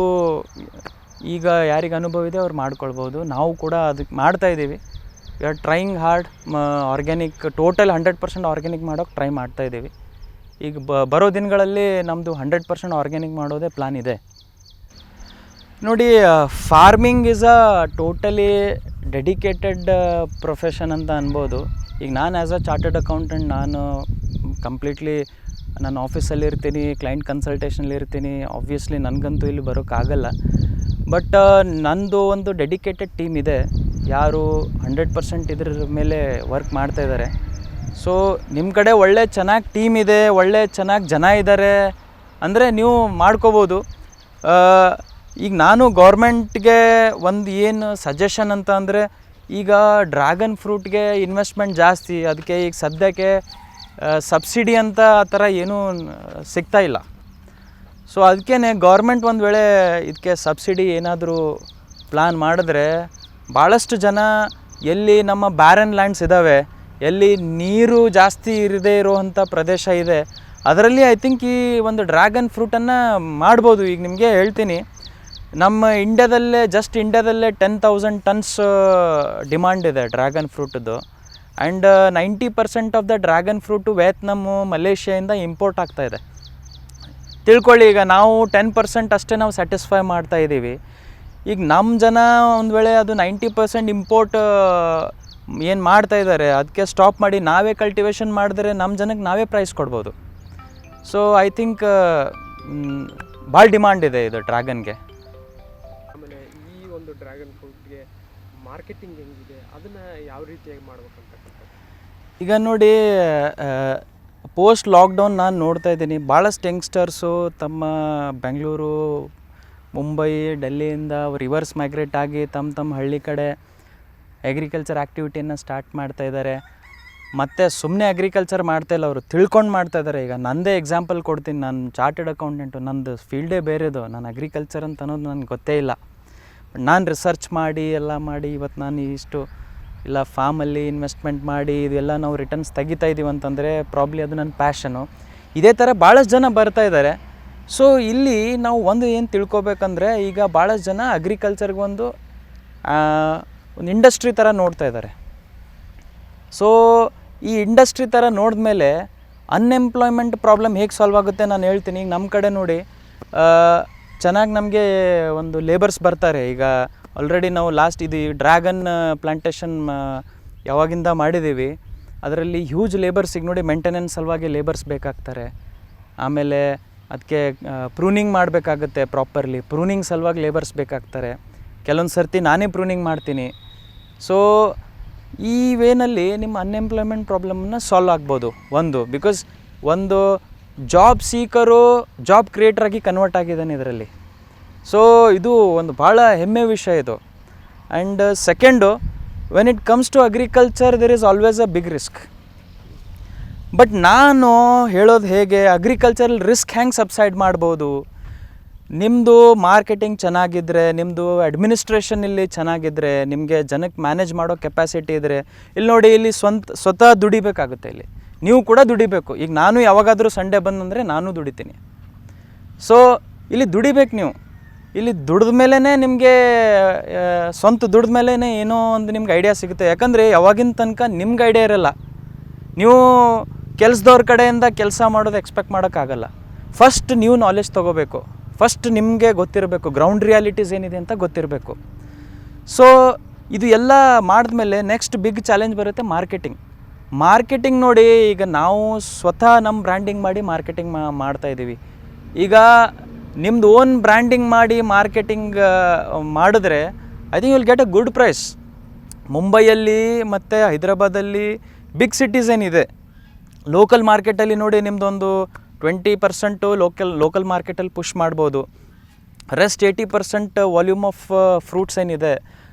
ಈಗ ಯಾರಿಗೆ ಅನುಭವ ಇದೆ ಅವ್ರು ಮಾಡ್ಕೊಳ್ಬೋದು. ನಾವು ಕೂಡ ಅದಕ್ಕೆ ಮಾಡ್ತಾಯಿದ್ದೀವಿ. We are trying hard. Organic total 100% organic ಮಾಡೋಕ್ಕೆ ಟ್ರೈ ಮಾಡ್ತಾಯಿದ್ದೀವಿ. ಈಗ ಬರೋ ದಿನಗಳಲ್ಲಿ ನಮ್ಮದು 100% ಆರ್ಗ್ಯಾನಿಕ್ ಮಾಡೋದೇ ಪ್ಲ್ಯಾನ್ ಇದೆ. ನೋಡಿ, farming is a totally dedicated profession ಅಂತ ಅನ್ಬೋದು. ಈಗ ನಾನು ಆ್ಯಸ್ ಅ ಚಾರ್ಟರ್ಡ್ ಅಕೌಂಟೆಂಟ್ ನಾನು ಕಂಪ್ಲೀಟ್ಲಿ ನಾನು ಆಫೀಸಲ್ಲಿ ಇರ್ತೀನಿ, ಕ್ಲೈಂಟ್ ಕನ್ಸಲ್ಟೇಷನಲ್ಲಿ ಇರ್ತೀನಿ. ಆಬ್ವಿಯಸ್ಲಿ ನನಗಂತೂ ಇಲ್ಲಿ ಬರೋಕ್ಕಾಗಲ್ಲ. ಬಟ್ ನನ್ನದು ಒಂದು ಡೆಡಿಕೇಟೆಡ್ ಟೀಮ್ ಇದೆ, ಯಾರು 100% ಇದ್ರ ಮೇಲೆ ವರ್ಕ್ ಮಾಡ್ತಾಯಿದ್ದಾರೆ. ಸೊ ನಿಮ್ಮ ಕಡೆ ಒಳ್ಳೆ ಚೆನ್ನಾಗಿ ಟೀಮ್ ಇದೆ, ಒಳ್ಳೆ ಚೆನ್ನಾಗಿ ಜನ ಇದ್ದಾರೆ ಅಂದರೆ ನೀವು ಮಾಡ್ಕೋಬೋದು. ಈಗ ನಾನು ಗೌರ್ಮೆಂಟ್ಗೆ ಒಂದು ಏನು ಸಜೆಷನ್ ಅಂತ ಅಂದರೆ, ಈಗ ಡ್ರ್ಯಾಗನ್ ಫ್ರೂಟ್ಗೆ ಇನ್ವೆಸ್ಟ್ಮೆಂಟ್ ಜಾಸ್ತಿ, ಅದಕ್ಕೆ ಈಗ ಸದ್ಯಕ್ಕೆ ಸಬ್ಸಿಡಿ ಅಂತ ಆ ಥರ ಏನೂ ಸಿಗ್ತಾಯಿಲ್ಲ. ಸೊ ಅದಕ್ಕೇ ಗೌರ್ಮೆಂಟ್ ಒಂದು ವೇಳೆ ಇದಕ್ಕೆ ಸಬ್ಸಿಡಿ ಏನಾದರೂ ಪ್ಲ್ಯಾನ್ ಮಾಡಿದ್ರೆ ಭಾಳಷ್ಟು ಜನ ಎಲ್ಲಿ ನಮ್ಮ ಬ್ಯಾರನ್ ಲ್ಯಾಂಡ್ಸ್ ಇದ್ದಾವೆ, ಎಲ್ಲಿ ನೀರು ಜಾಸ್ತಿ ಇರದೇ ಇರುವಂಥ ಪ್ರದೇಶ ಇದೆ, ಅದರಲ್ಲಿ ಐ ಥಿಂಕ್ ಈ ಒಂದು ಡ್ರ್ಯಾಗನ್ ಫ್ರೂಟನ್ನು ಮಾಡ್ಬೋದು. ಈಗ ನಿಮಗೆ ಹೇಳ್ತೀನಿ, ನಮ್ಮ ಇಂಡಿಯಾದಲ್ಲೇ 10,000 tons ಡಿಮಾಂಡ್ ಇದೆ ಡ್ರ್ಯಾಗನ್ ಫ್ರೂಟದ್ದು. And 90% of the dragon fruit Vietnam, ಮಲೇಷ್ಯಾಯಿಂದ ಇಂಪೋರ್ಟ್ ಆಗ್ತಾಯಿದೆ. ತಿಳ್ಕೊಳ್ಳಿ, ಈಗ ನಾವು 10% ಅಷ್ಟೇ ನಾವು ಸ್ಯಾಟಿಸ್ಫೈ ಮಾಡ್ತಾಯಿದ್ದೀವಿ. ಈಗ ನಮ್ಮ ಜನ ಒಂದು ವೇಳೆ ಅದು 90% ಇಂಪೋರ್ಟ್ ಏನು ಮಾಡ್ತಾಯಿದ್ದಾರೆ, ಅದಕ್ಕೆ ಸ್ಟಾಪ್ ಮಾಡಿ ನಾವೇ ಕಲ್ಟಿವೇಷನ್ ಮಾಡಿದ್ರೆ ನಮ್ಮ ಜನಕ್ಕೆ ನಾವೇ ಪ್ರೈಸ್ ಕೊಡ್ಬೋದು. ಸೊ ಐ ಥಿಂಕ್ ಭಾಳ ಡಿಮಾಂಡ್ ಇದೆ ಇದು ಡ್ರ್ಯಾಗನ್ಗೆ. ಆಮೇಲೆ ಈ ಒಂದು ಡ್ರ್ಯಾಗನ್ ಫ್ರೂಟ್ಗೆ ಮಾರ್ಕೆಟಿಂಗ್ ಹೆಂಗಿದೆ, ಅದನ್ನು ಯಾವ ರೀತಿಯಾಗಿ ಮಾಡ್ಬೇಕಂತಕ್ಕಂಥದ್ದು? ಈಗ ನೋಡಿ, ಪೋಸ್ಟ್ ಲಾಕ್ಡೌನ್ ನಾನು ನೋಡ್ತಾ ಇದ್ದೀನಿ, ಭಾಳಷ್ಟು ಯಂಗ್ಸ್ಟರ್ಸು ತಮ್ಮ ಬೆಂಗಳೂರು, ಮುಂಬೈ, ಡೆಲ್ಲಿಯಿಂದ ರಿವರ್ಸ್ ಮೈಗ್ರೇಟ್ ಆಗಿ ತಮ್ಮ ಹಳ್ಳಿ ಕಡೆ ಅಗ್ರಿಕಲ್ಚರ್ ಆ್ಯಕ್ಟಿವಿಟಿಯನ್ನು ಸ್ಟಾರ್ಟ್ ಮಾಡ್ತಾಯಿದ್ದಾರೆ. ಮತ್ತು ಸುಮ್ಮನೆ ಅಗ್ರಿಕಲ್ಚರ್ ಮಾಡ್ತಾಯಿಲ್ಲ, ಅವರು ತಿಳ್ಕೊಂಡು ಮಾಡ್ತಾಯಿದ್ದಾರೆ. ಈಗ ನನ್ನದೇ ಎಕ್ಸಾಂಪಲ್ ಕೊಡ್ತೀನಿ. ನಾನು ಚಾರ್ಟೆಡ್ ಅಕೌಂಟೆಂಟು, ನಂದು ಫೀಲ್ಡೇ ಬೇರೆದು. ನಾನು ಅಗ್ರಿಕಲ್ಚರ್ ಅಂತ ಅನ್ನೋದು ನನಗೆ ಗೊತ್ತೇ ಇಲ್ಲ. ನಾನು ರಿಸರ್ಚ್ ಮಾಡಿ ಎಲ್ಲ ಮಾಡಿ ಇವತ್ತು ನಾನು ಇಷ್ಟು ಇಲ್ಲ ಫಾರ್ಮಲ್ಲಿ ಇನ್ವೆಸ್ಟ್ಮೆಂಟ್ ಮಾಡಿ ಇದೆಲ್ಲ ನಾವು ರಿಟರ್ನ್ಸ್ ತೆಗಿತಾ ಇದ್ದೀವಿ ಅಂತಂದರೆ ಪ್ರಾಬ್ಲಿ ಅದು ನನ್ನ ಪ್ಯಾಷನು. ಇದೇ ಥರ ಭಾಳಷ್ಟು ಜನ ಬರ್ತಾಯಿದ್ದಾರೆ. ಸೊ ಇಲ್ಲಿ ನಾವು ಒಂದು ಏನು ತಿಳ್ಕೊಬೇಕಂದ್ರೆ, ಈಗ ಭಾಳಷ್ಟು ಜನ ಅಗ್ರಿಕಲ್ಚರ್ಗೆ ಒಂದು ಇಂಡಸ್ಟ್ರಿ ಥರ ನೋಡ್ತಾ ಇದ್ದಾರೆ. ಸೊ ಈ ಇಂಡಸ್ಟ್ರಿ ಥರ ನೋಡಿದ್ಮೇಲೆ ಅನ್ಎಂಪ್ಲಾಯ್ಮೆಂಟ್ ಪ್ರಾಬ್ಲಮ್ ಹೇಗೆ ಸಾಲ್ವ್ ಆಗುತ್ತೆ ನಾನು ಹೇಳ್ತೀನಿ. ಈಗ ನಮ್ಮ ಕಡೆ ನೋಡಿ ಚೆನ್ನಾಗಿ ನಮಗೆ ಒಂದು ಲೇಬರ್ಸ್ ಬರ್ತಾರೆ. ಈಗ ಆಲ್ರೆಡಿ ನಾವು ಲಾಸ್ಟ್ ಇದು ಡ್ರ್ಯಾಗನ್ ಪ್ಲಾಂಟೇಶನ್ ಯಾವಾಗಿಂದ ಮಾಡಿದ್ದೀವಿ, ಅದರಲ್ಲಿ ಹ್ಯೂಜ್ ಲೇಬರ್ಸಿಗೆ ನೋಡಿ ಮೇಂಟೆನೆನ್ಸ್ ಸಲುವಾಗಿ ಲೇಬರ್ಸ್ ಬೇಕಾಗ್ತಾರೆ. ಆಮೇಲೆ ಅದಕ್ಕೆ ಪ್ರೂನಿಂಗ್ ಮಾಡಬೇಕಾಗುತ್ತೆ ಪ್ರಾಪರ್ಲಿ, ಪ್ರೂನಿಂಗ್ ಸಲುವಾಗಿ ಲೇಬರ್ಸ್ ಬೇಕಾಗ್ತಾರೆ. ಕೆಲವೊಂದು ಸರ್ತಿ ನಾನೇ ಪ್ರೂನಿಂಗ್ ಮಾಡ್ತೀನಿ. ಸೊ ಈ ವೇನಲ್ಲಿ ನಿಮ್ಮ ಅನ್ಎಂಪ್ಲಾಯ್ಮೆಂಟ್ ಪ್ರಾಬ್ಲಮನ್ನು ಸಾಲ್ವ್ ಆಗ್ಬೋದು. ಬಿಕಾಸ್ ಒಂದು ಜಾಬ್ ಸೀಕರು ಜಾಬ್ ಕ್ರಿಯೇಟ್ರಾಗಿ ಕನ್ವರ್ಟ್ ಆಗಿದ್ದಾನೆ ಇದರಲ್ಲಿ. ಸೊ ಇದು ಒಂದು ಭಾಳ ಹೆಮ್ಮೆ ವಿಷಯ ಇದು. And second, when it comes to agriculture there is always a big risk. But ನಾನು ಹೇಳೋದು ಹೇಗೆ, ಅಗ್ರಿಕಲ್ಚರಲ್ಲಿ ರಿಸ್ಕ್ ಹೆಂಗೆ ಸಬ್ಸೈಡ್ ಮಾಡ್ಬೋದು. ನಿಮ್ಮದು ಮಾರ್ಕೆಟಿಂಗ್ ಚೆನ್ನಾಗಿದ್ದರೆ, ನಿಮ್ಮದು ಅಡ್ಮಿನಿಸ್ಟ್ರೇಷನ್ ಇಲ್ಲಿ ಚೆನ್ನಾಗಿದ್ದರೆ, ನಿಮಗೆ ಜನಕ್ಕೆ ಮ್ಯಾನೇಜ್ ಮಾಡೋ ಕೆಪಾಸಿಟಿ ಇದ್ದರೆ, ಇಲ್ಲಿ ನೋಡಿ ಇಲ್ಲಿ ಸ್ವತಃ ದುಡಿಬೇಕಾಗುತ್ತೆ. ಇಲ್ಲಿ ನೀವು ಕೂಡ ದುಡಿಬೇಕು. ಈಗ ನಾನು ಯಾವಾಗಾದರೂ ಸಂಡೇ ಬಂದಂದರೆ ನಾನು ದುಡಿತೀನಿ. ಸೊ ಇಲ್ಲಿ ದುಡಿಬೇಕು ನೀವು. ಇಲ್ಲಿ ದುಡಿದ ಮೇಲೇ ನಿಮಗೆ ಸ್ವಂತ ದುಡಿದ ಮೇಲೇ ಏನೋ ಒಂದು ನಿಮ್ಗೆ ಐಡಿಯಾ ಸಿಗುತ್ತೆ. ಯಾಕಂದರೆ ಯಾವಾಗಿನ ತನಕ ನಿಮ್ಗೆ ಐಡಿಯಾ ಇರೋಲ್ಲ. ನೀವು ಕೆಲಸದವ್ರ ಕಡೆಯಿಂದ ಕೆಲಸ ಮಾಡೋದು ಎಕ್ಸ್ಪೆಕ್ಟ್ ಮಾಡೋಕ್ಕಾಗಲ್ಲ. ಫಸ್ಟ್ ನೀವು ನಾಲೆಜ್ ತೊಗೋಬೇಕು. ಫಸ್ಟ್ ನಿಮಗೆ ಗೊತ್ತಿರಬೇಕು, ಗ್ರೌಂಡ್ ರಿಯಾಲಿಟೀಸ್ ಏನಿದೆ ಅಂತ ಗೊತ್ತಿರಬೇಕು. ಸೊ ಇದು ಎಲ್ಲ ಮಾಡಿದ್ಮೇಲೆ ನೆಕ್ಸ್ಟ್ ಬಿಗ್ ಚಾಲೆಂಜ್ ಬರುತ್ತೆ ಮಾರ್ಕೆಟಿಂಗ್ ನೋಡಿ, ಈಗ ನಾವು ಸ್ವತಃ ನಮ್ಮ ಬ್ರ್ಯಾಂಡಿಂಗ್ ಮಾಡಿ ಮಾರ್ಕೆಟಿಂಗ್ ಮಾಡ್ತಾಯಿದ್ದೀವಿ. ಈಗ ನಿಮ್ಮದು ಓನ್ ಬ್ರ್ಯಾಂಡಿಂಗ್ ಮಾಡಿ ಮಾರ್ಕೆಟಿಂಗ್ ಮಾಡಿದ್ರೆ I think will get a good price. ಮುಂಬೈಯಲ್ಲಿ ಮತ್ತು ಹೈದರಾಬಾದಲ್ಲಿ ಬಿಗ್ ಸಿಟೀಸ್ ಏನಿದೆ, ಲೋಕಲ್ ಮಾರ್ಕೆಟಲ್ಲಿ ನೋಡಿ ನಿಮ್ಮದೊಂದು 20% ಲೋಕಲ್ ಮಾರ್ಕೆಟಲ್ಲಿ ಪುಷ್ ಮಾಡ್ಬೋದು. ರೆಸ್ಟ್ 80% ವಾಲ್ಯೂಮ್ ಆಫ್ ಫ್ರೂಟ್ಸ್ ಏನಿದೆ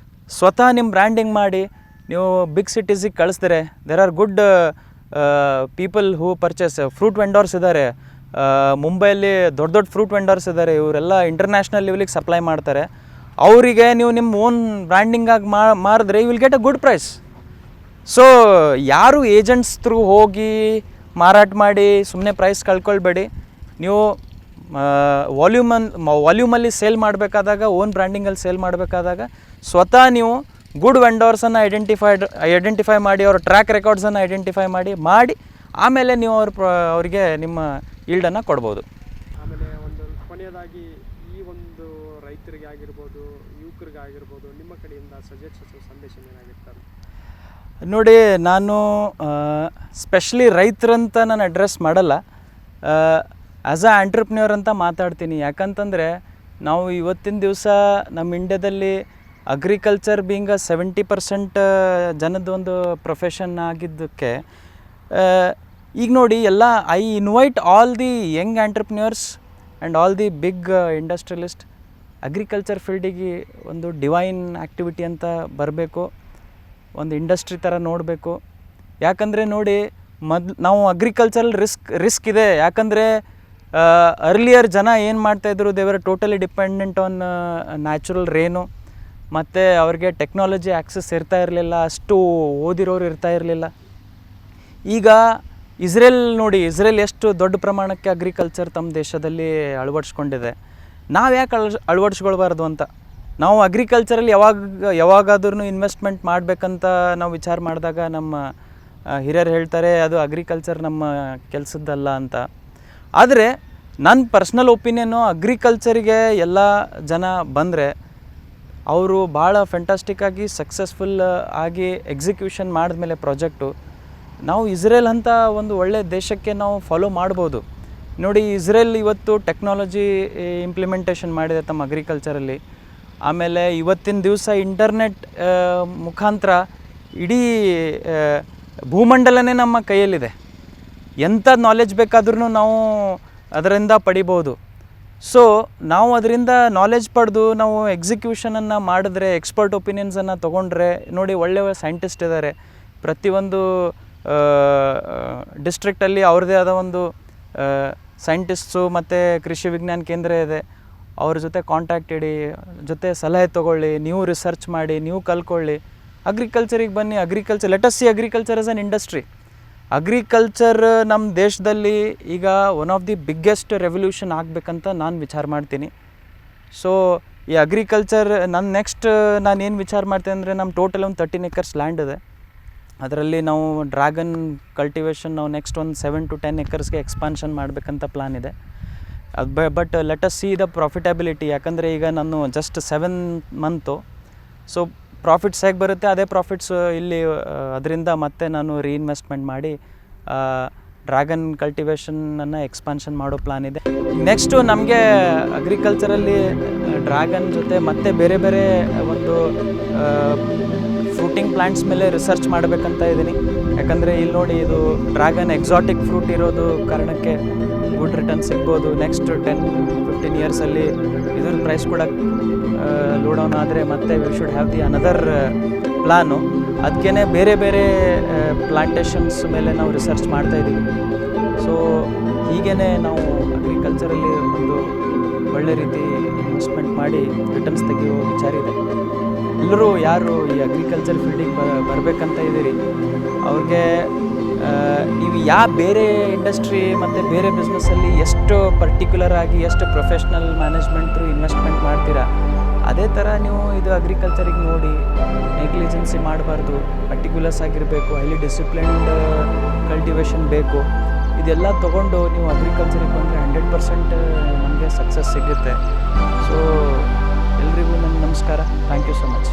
ಸ್ವತಃ ನಿಮ್ಮ ಬ್ರ್ಯಾಂಡಿಂಗ್ ಮಾಡಿ ನೀವು ಬಿಗ್ ಸಿಟೀಸಿಗೆ ಕಳಿಸಿದ್ರೆ, there are good people who purchase. Fruit vendors ಇದ್ದಾರೆ ಮುಂಬೈಯಲ್ಲಿ, ದೊಡ್ಡ ಫ್ರೂಟ್ ವೆಂಡರ್ಸ್ ಇದ್ದಾರೆ. ಇವರೆಲ್ಲ ಇಂಟರ್ನ್ಯಾಷನಲ್ ಲೆವೆಲಿಗೆ ಸಪ್ಲೈ ಮಾಡ್ತಾರೆ. ಅವರಿಗೆ ನೀವು ನಿಮ್ಮ ಓನ್ ಬ್ರ್ಯಾಂಡಿಂಗಾಗಿ ಮಾರಿದ್ರೆ you will get a good price. So ಯಾರು ಏಜೆಂಟ್ಸ್ ಥ್ರೂ ಹೋಗಿ ಮಾರಾಟ ಮಾಡಿ ಸುಮ್ಮನೆ ಪ್ರೈಸ್ ಕಳ್ಕೊಳ್ಬೇಡಿ. ನೀವು ವಾಲ್ಯೂಮಲ್ಲಿ ಸೇಲ್ ಮಾಡಬೇಕಾದಾಗ, ಓನ್ ಬ್ರ್ಯಾಂಡಿಂಗಲ್ಲಿ ಸೇಲ್ ಮಾಡಬೇಕಾದಾಗ ಸ್ವತಃ ನೀವು ಗುಡ್ ವೆಂಡರ್ಸನ್ನು ಐಡೆಂಟಿಫೈ ಮಾಡಿ, ಅವ್ರ ಟ್ರ್ಯಾಕ್ ರೆಕಾರ್ಡ್ಸನ್ನು ಐಡೆಂಟಿಫೈ ಮಾಡಿ ಆಮೇಲೆ ನೀವು ಅವರಿಗೆ ನಿಮ್ಮ ಈಲ್ಡನ್ನು ಕೊಡ್ಬೋದು. ಆಮೇಲೆ ಒಂದು ಕೊನೆಯದಾಗಿ ಈ ಒಂದು ರೈತರಿಗೆ ಆಗಿರ್ಬೋದು, ಯುವಕರಿಗೆ ಆಗಿರ್ಬೋದು, ನಿಮ್ಮ ಕಡೆಯಿಂದ ಸಂದೇಶ ಏನಾಗಿರ್ತಾರೆ? ನೋಡಿ, ನಾನು ಸ್ಪೆಷಲಿ ರೈತರಂತ ನಾನು ಅಡ್ರೆಸ್ ಮಾಡಲ್ಲ, ಆ್ಯಸ್ ಅ ಆಂಟ್ರಪ್ರಿನ್ಯೂರ್ ಅಂತ ಮಾತಾಡ್ತೀನಿ. ಯಾಕಂತಂದರೆ ನಾವು ಇವತ್ತಿನ ದಿವಸ ನಮ್ಮ ಇಂಡ್ಯಾದಲ್ಲಿ ಅಗ್ರಿಕಲ್ಚರ್ ಬೀಂಗ್ 70% ಜನದ ಒಂದು ಪ್ರೊಫೆಷನ್ ಆಗಿದ್ದಕ್ಕೆ, ಈಗ ನೋಡಿ ಎಲ್ಲ I invite all the young entrepreneurs and all the big industrialist agriculture ಫೀಲ್ಡಿಗೆ ಒಂದು ಡಿವೈನ್ ಆ್ಯಕ್ಟಿವಿಟಿ ಅಂತ ಬರಬೇಕು, ಒಂದು ಇಂಡಸ್ಟ್ರಿ ಥರ ನೋಡಬೇಕು. ಯಾಕಂದರೆ ನೋಡಿ, ನಾವು ಅಗ್ರಿಕಲ್ಚರಲ್ಲಿ ರಿಸ್ಕ್ ಇದೆ. ಯಾಕಂದರೆ ಅರ್ಲಿಯರ್ ಜನ ಏನು ಮಾಡ್ತಾಯಿದ್ರು, ದೇವರ್ totally dependent on natural rain, ಮತ್ತು ಅವ್ರಿಗೆ ಟೆಕ್ನಾಲಜಿ ಆ್ಯಕ್ಸಸ್ ಇರ್ತಾ ಇರಲಿಲ್ಲ, ಅಷ್ಟು ಓದಿರೋರು ಇರ್ತಾ ಇರಲಿಲ್ಲ. ಈಗ ಇಸ್ರೇಲ್ ನೋಡಿ, ಇಸ್ರೇಲ್ ಎಷ್ಟು ದೊಡ್ಡ ಪ್ರಮಾಣಕ್ಕೆ ಅಗ್ರಿಕಲ್ಚರ್ ತಮ್ಮ ದೇಶದಲ್ಲಿ ಅಳವಡಿಸ್ಕೊಂಡಿದೆ. ನಾವು ಯಾಕೆ ಅಳವಡಿಸ್ಕೊಳ್ಬಾರ್ದು ಅಂತ ನಾವು ಅಗ್ರಿಕಲ್ಚರಲ್ಲಿ ಯಾವಾಗಾದ್ರೂ ಇನ್ವೆಸ್ಟ್ಮೆಂಟ್ ಮಾಡಬೇಕಂತ ನಾವು ವಿಚಾರ ಮಾಡಿದಾಗ ನಮ್ಮ ಹಿರಿಯರು ಹೇಳ್ತಾರೆ ಅದು ಅಗ್ರಿಕಲ್ಚರ್ ನಮ್ಮ ಕೆಲಸದ್ದಲ್ಲ ಅಂತ. ಆದರೆ ನನ್ನ ಪರ್ಸ್ನಲ್ ಒಪಿನಿಯನ್ನು, ಅಗ್ರಿಕಲ್ಚರಿಗೆ ಎಲ್ಲ ಜನ ಬಂದರೆ ಅವರು ಭಾಳ ಫ್ಯಾಂಟಾಸ್ಟಿಕ್ಕಾಗಿ ಸಕ್ಸಸ್ಫುಲ್ ಆಗಿ ಎಕ್ಸಿಕ್ಯೂಷನ್ ಮಾಡಿದ್ಮೇಲೆ ಪ್ರಾಜೆಕ್ಟು ನಾವು ಇಸ್ರೇಲ್ ಅಂತ ಒಂದು ಒಳ್ಳೆಯ ದೇಶಕ್ಕೆ ನಾವು ಫಾಲೋ ಮಾಡ್ಬೋದು. ನೋಡಿ, ಇಸ್ರೇಲ್ ಇವತ್ತು ಟೆಕ್ನಾಲಜಿ ಇಂಪ್ಲಿಮೆಂಟೇಷನ್ ಮಾಡಿದೆ ತಮ್ಮ ಅಗ್ರಿಕಲ್ಚರಲ್ಲಿ. ಆಮೇಲೆ ಇವತ್ತಿನ ದಿವಸ ಇಂಟರ್ನೆಟ್ ಮುಖಾಂತರ ಇಡೀ ಭೂಮಂಡಲನೇ ನಮ್ಮ ಕೈಯಲ್ಲಿದೆ. ಎಂಥ ನಾಲೆಜ್ ಬೇಕಾದ್ರೂ ನಾವು ಅದರಿಂದ ಪಡಿಬೋದು. ಸೊ ನಾವು ಅದರಿಂದ ನಾಲೆಜ್ ಪಡೆದು ನಾವು ಎಕ್ಸಿಕ್ಯೂಷನನ್ನು ಮಾಡಿದ್ರೆ, ಎಕ್ಸ್ಪರ್ಟ್ ಒಪಿನಿಯನ್ಸನ್ನು ತೊಗೊಂಡ್ರೆ, ನೋಡಿ ಒಳ್ಳೆಯ ಸೈಂಟಿಸ್ಟ್ ಇದ್ದಾರೆ, ಪ್ರತಿಯೊಂದು ಡಿಸ್ಟ್ರಿಕ್ಟಲ್ಲಿ ಅವ್ರದ್ದೇ ಆದ ಒಂದು ಸೈಂಟಿಸ್ಟ್ಸು ಮತ್ತು ಕೃಷಿ ವಿಜ್ಞಾನ ಕೇಂದ್ರ ಇದೆ. ಅವ್ರ ಜೊತೆ ಕಾಂಟ್ಯಾಕ್ಟ್ ಇಡಿ, ಜೊತೆ ಸಲಹೆ ತೊಗೊಳ್ಳಿ, ನೀವು ರಿಸರ್ಚ್ ಮಾಡಿ, ನೀವು ಕಲ್ತ್ಕೊಳ್ಳಿ. ಅಗ್ರಿಕಲ್ಚರಿಗೆ ಬನ್ನಿ. Let us see agriculture as an industry. Agriculture ನಮ್ಮ ದೇಶದಲ್ಲಿ ಈಗ one of the biggest revolution ಆಗಬೇಕಂತ ನಾನು ವಿಚಾರ ಮಾಡ್ತೀನಿ. ಸೊ ಈ ಅಗ್ರಿಕಲ್ಚರ್ ನಾನು ಏನು ವಿಚಾರ ಮಾಡ್ತೀನಿ ಅಂದರೆ, ನಮ್ಮ ಟೋಟಲ್ ಒಂದು 13 acres ಲ್ಯಾಂಡ್ ಇದೆ. ಅದರಲ್ಲಿ ನಾವು ಡ್ರ್ಯಾಗನ್ ಕಲ್ಟಿವೇಷನ್ ನಾವು ನೆಕ್ಸ್ಟ್ ಒಂದು 7 to 10 acresಗೆ ಎಕ್ಸ್ಪಾನ್ಷನ್ ಮಾಡಬೇಕಂತ ಪ್ಲಾನ್ ಇದೆ. ಅದು but let us see the profitability. ಯಾಕಂದರೆ ಈಗ ನಾನು ಜಸ್ಟ್ 7 months, ಸೊ ಪ್ರಾಫಿಟ್ಸ್ ಹೇಗೆ ಬರುತ್ತೆ ಅದೇ ಪ್ರಾಫಿಟ್ಸ್ ಇಲ್ಲಿ ಅದರಿಂದ ಮತ್ತೆ ನಾನು ರೀಇನ್ವೆಸ್ಟ್ಮೆಂಟ್ ಮಾಡಿ ಡ್ರ್ಯಾಗನ್ ಕಲ್ಟಿವೇಷನನ್ನು ಎಕ್ಸ್ಪಾನ್ಷನ್ ಮಾಡೋ ಪ್ಲಾನ್ ಇದೆ. ನೆಕ್ಸ್ಟು ನಮಗೆ ಅಗ್ರಿಕಲ್ಚರಲ್ಲಿ ಡ್ರ್ಯಾಗನ್ ಜೊತೆ ಮತ್ತೆ ಬೇರೆ ಬೇರೆ ಒಂದು ಫ್ರೂಟಿಂಗ್ ಪ್ಲ್ಯಾಂಟ್ಸ್ ಮೇಲೆ ರಿಸರ್ಚ್ ಮಾಡಬೇಕಂತ ಇದ್ದೀನಿ. ಯಾಕಂದರೆ ಇಲ್ಲಿ ನೋಡಿ, ಇದು ಡ್ರ್ಯಾಗನ್ ಎಕ್ಸಾಟಿಕ್ ಫ್ರೂಟ್ ಇರೋದು ಕಾರಣಕ್ಕೆ ಗುಡ್ ರಿಟರ್ನ್ ಸಿಗ್ಬೋದು. ನೆಕ್ಸ್ಟ್ 10-15 yearsಲ್ಲಿ ಇದ್ರ ಪ್ರೈಸ್ ಕೂಡ ಲೋ ಡೌನ್ ಆದರೆ ಮತ್ತೆ we should have the another plan. ಅದಕ್ಕೇ ಬೇರೆ ಬೇರೆ ಪ್ಲಾಂಟೇಶನ್ಸ್ ಮೇಲೆ ನಾವು ರಿಸರ್ಚ್ ಮಾಡ್ತಾಯಿದ್ದೀವಿ. ಸೊ ಹೀಗೇ ನಾವು ಅಗ್ರಿಕಲ್ಚರಲ್ಲಿ ಒಂದು ಒಳ್ಳೆ ರೀತಿ ಇನ್ವೆಸ್ಟ್ಮೆಂಟ್ ಮಾಡಿ ರಿಟರ್ನ್ಸ್ ತೆಗೆಯುವ ವಿಚಾರ ಇದೆ. ಎಲ್ಲರೂ ಯಾರು ಈ ಅಗ್ರಿಕಲ್ಚರ್ ಫೀಲ್ಡಿಗೆ ಬರಬೇಕಂತ ಇದ್ದೀರಿ, ಅವ್ರಿಗೆ ನೀವು ಬೇರೆ ಇಂಡಸ್ಟ್ರಿ ಮತ್ತು ಬೇರೆ ಬಿಸ್ನೆಸ್ಸಲ್ಲಿ ಎಷ್ಟು ಪರ್ಟಿಕ್ಯುಲರ್ ಆಗಿ ಎಷ್ಟು ಪ್ರೊಫೆಷ್ನಲ್ ಮ್ಯಾನೇಜ್ಮೆಂಟ್ ಥ್ರೂ ಇನ್ವೆಸ್ಟ್ಮೆಂಟ್ ಮಾಡ್ತೀರಾ, ಅದೇ ಥರ ನೀವು ಇದು ಅಗ್ರಿಕಲ್ಚರಿಗೆ ನೋಡಿ ನೆಗ್ಲಿಜೆನ್ಸಿ ಮಾಡಬಾರ್ದು. ಪರ್ಟಿಕ್ಯುಲರ್ಸ್ ಆಗಿರಬೇಕು, ಹೈಲಿ ಡಿಸಿಪ್ಲಿನ್ಡ್ ಕಲ್ಟಿವೇಷನ್ ಬೇಕು. ಇದೆಲ್ಲ ತೊಗೊಂಡು ನೀವು ಅಗ್ರಿಕಲ್ಚರಿಗೆ ಬಂದರೆ 100% ನಮಗೆ ಸಕ್ಸಸ್ ಸಿಗುತ್ತೆ. ಸೊ ಎಲ್ರಿಗೂ ನನ್ನ ನಮಸ್ಕಾರ. Thank you so much.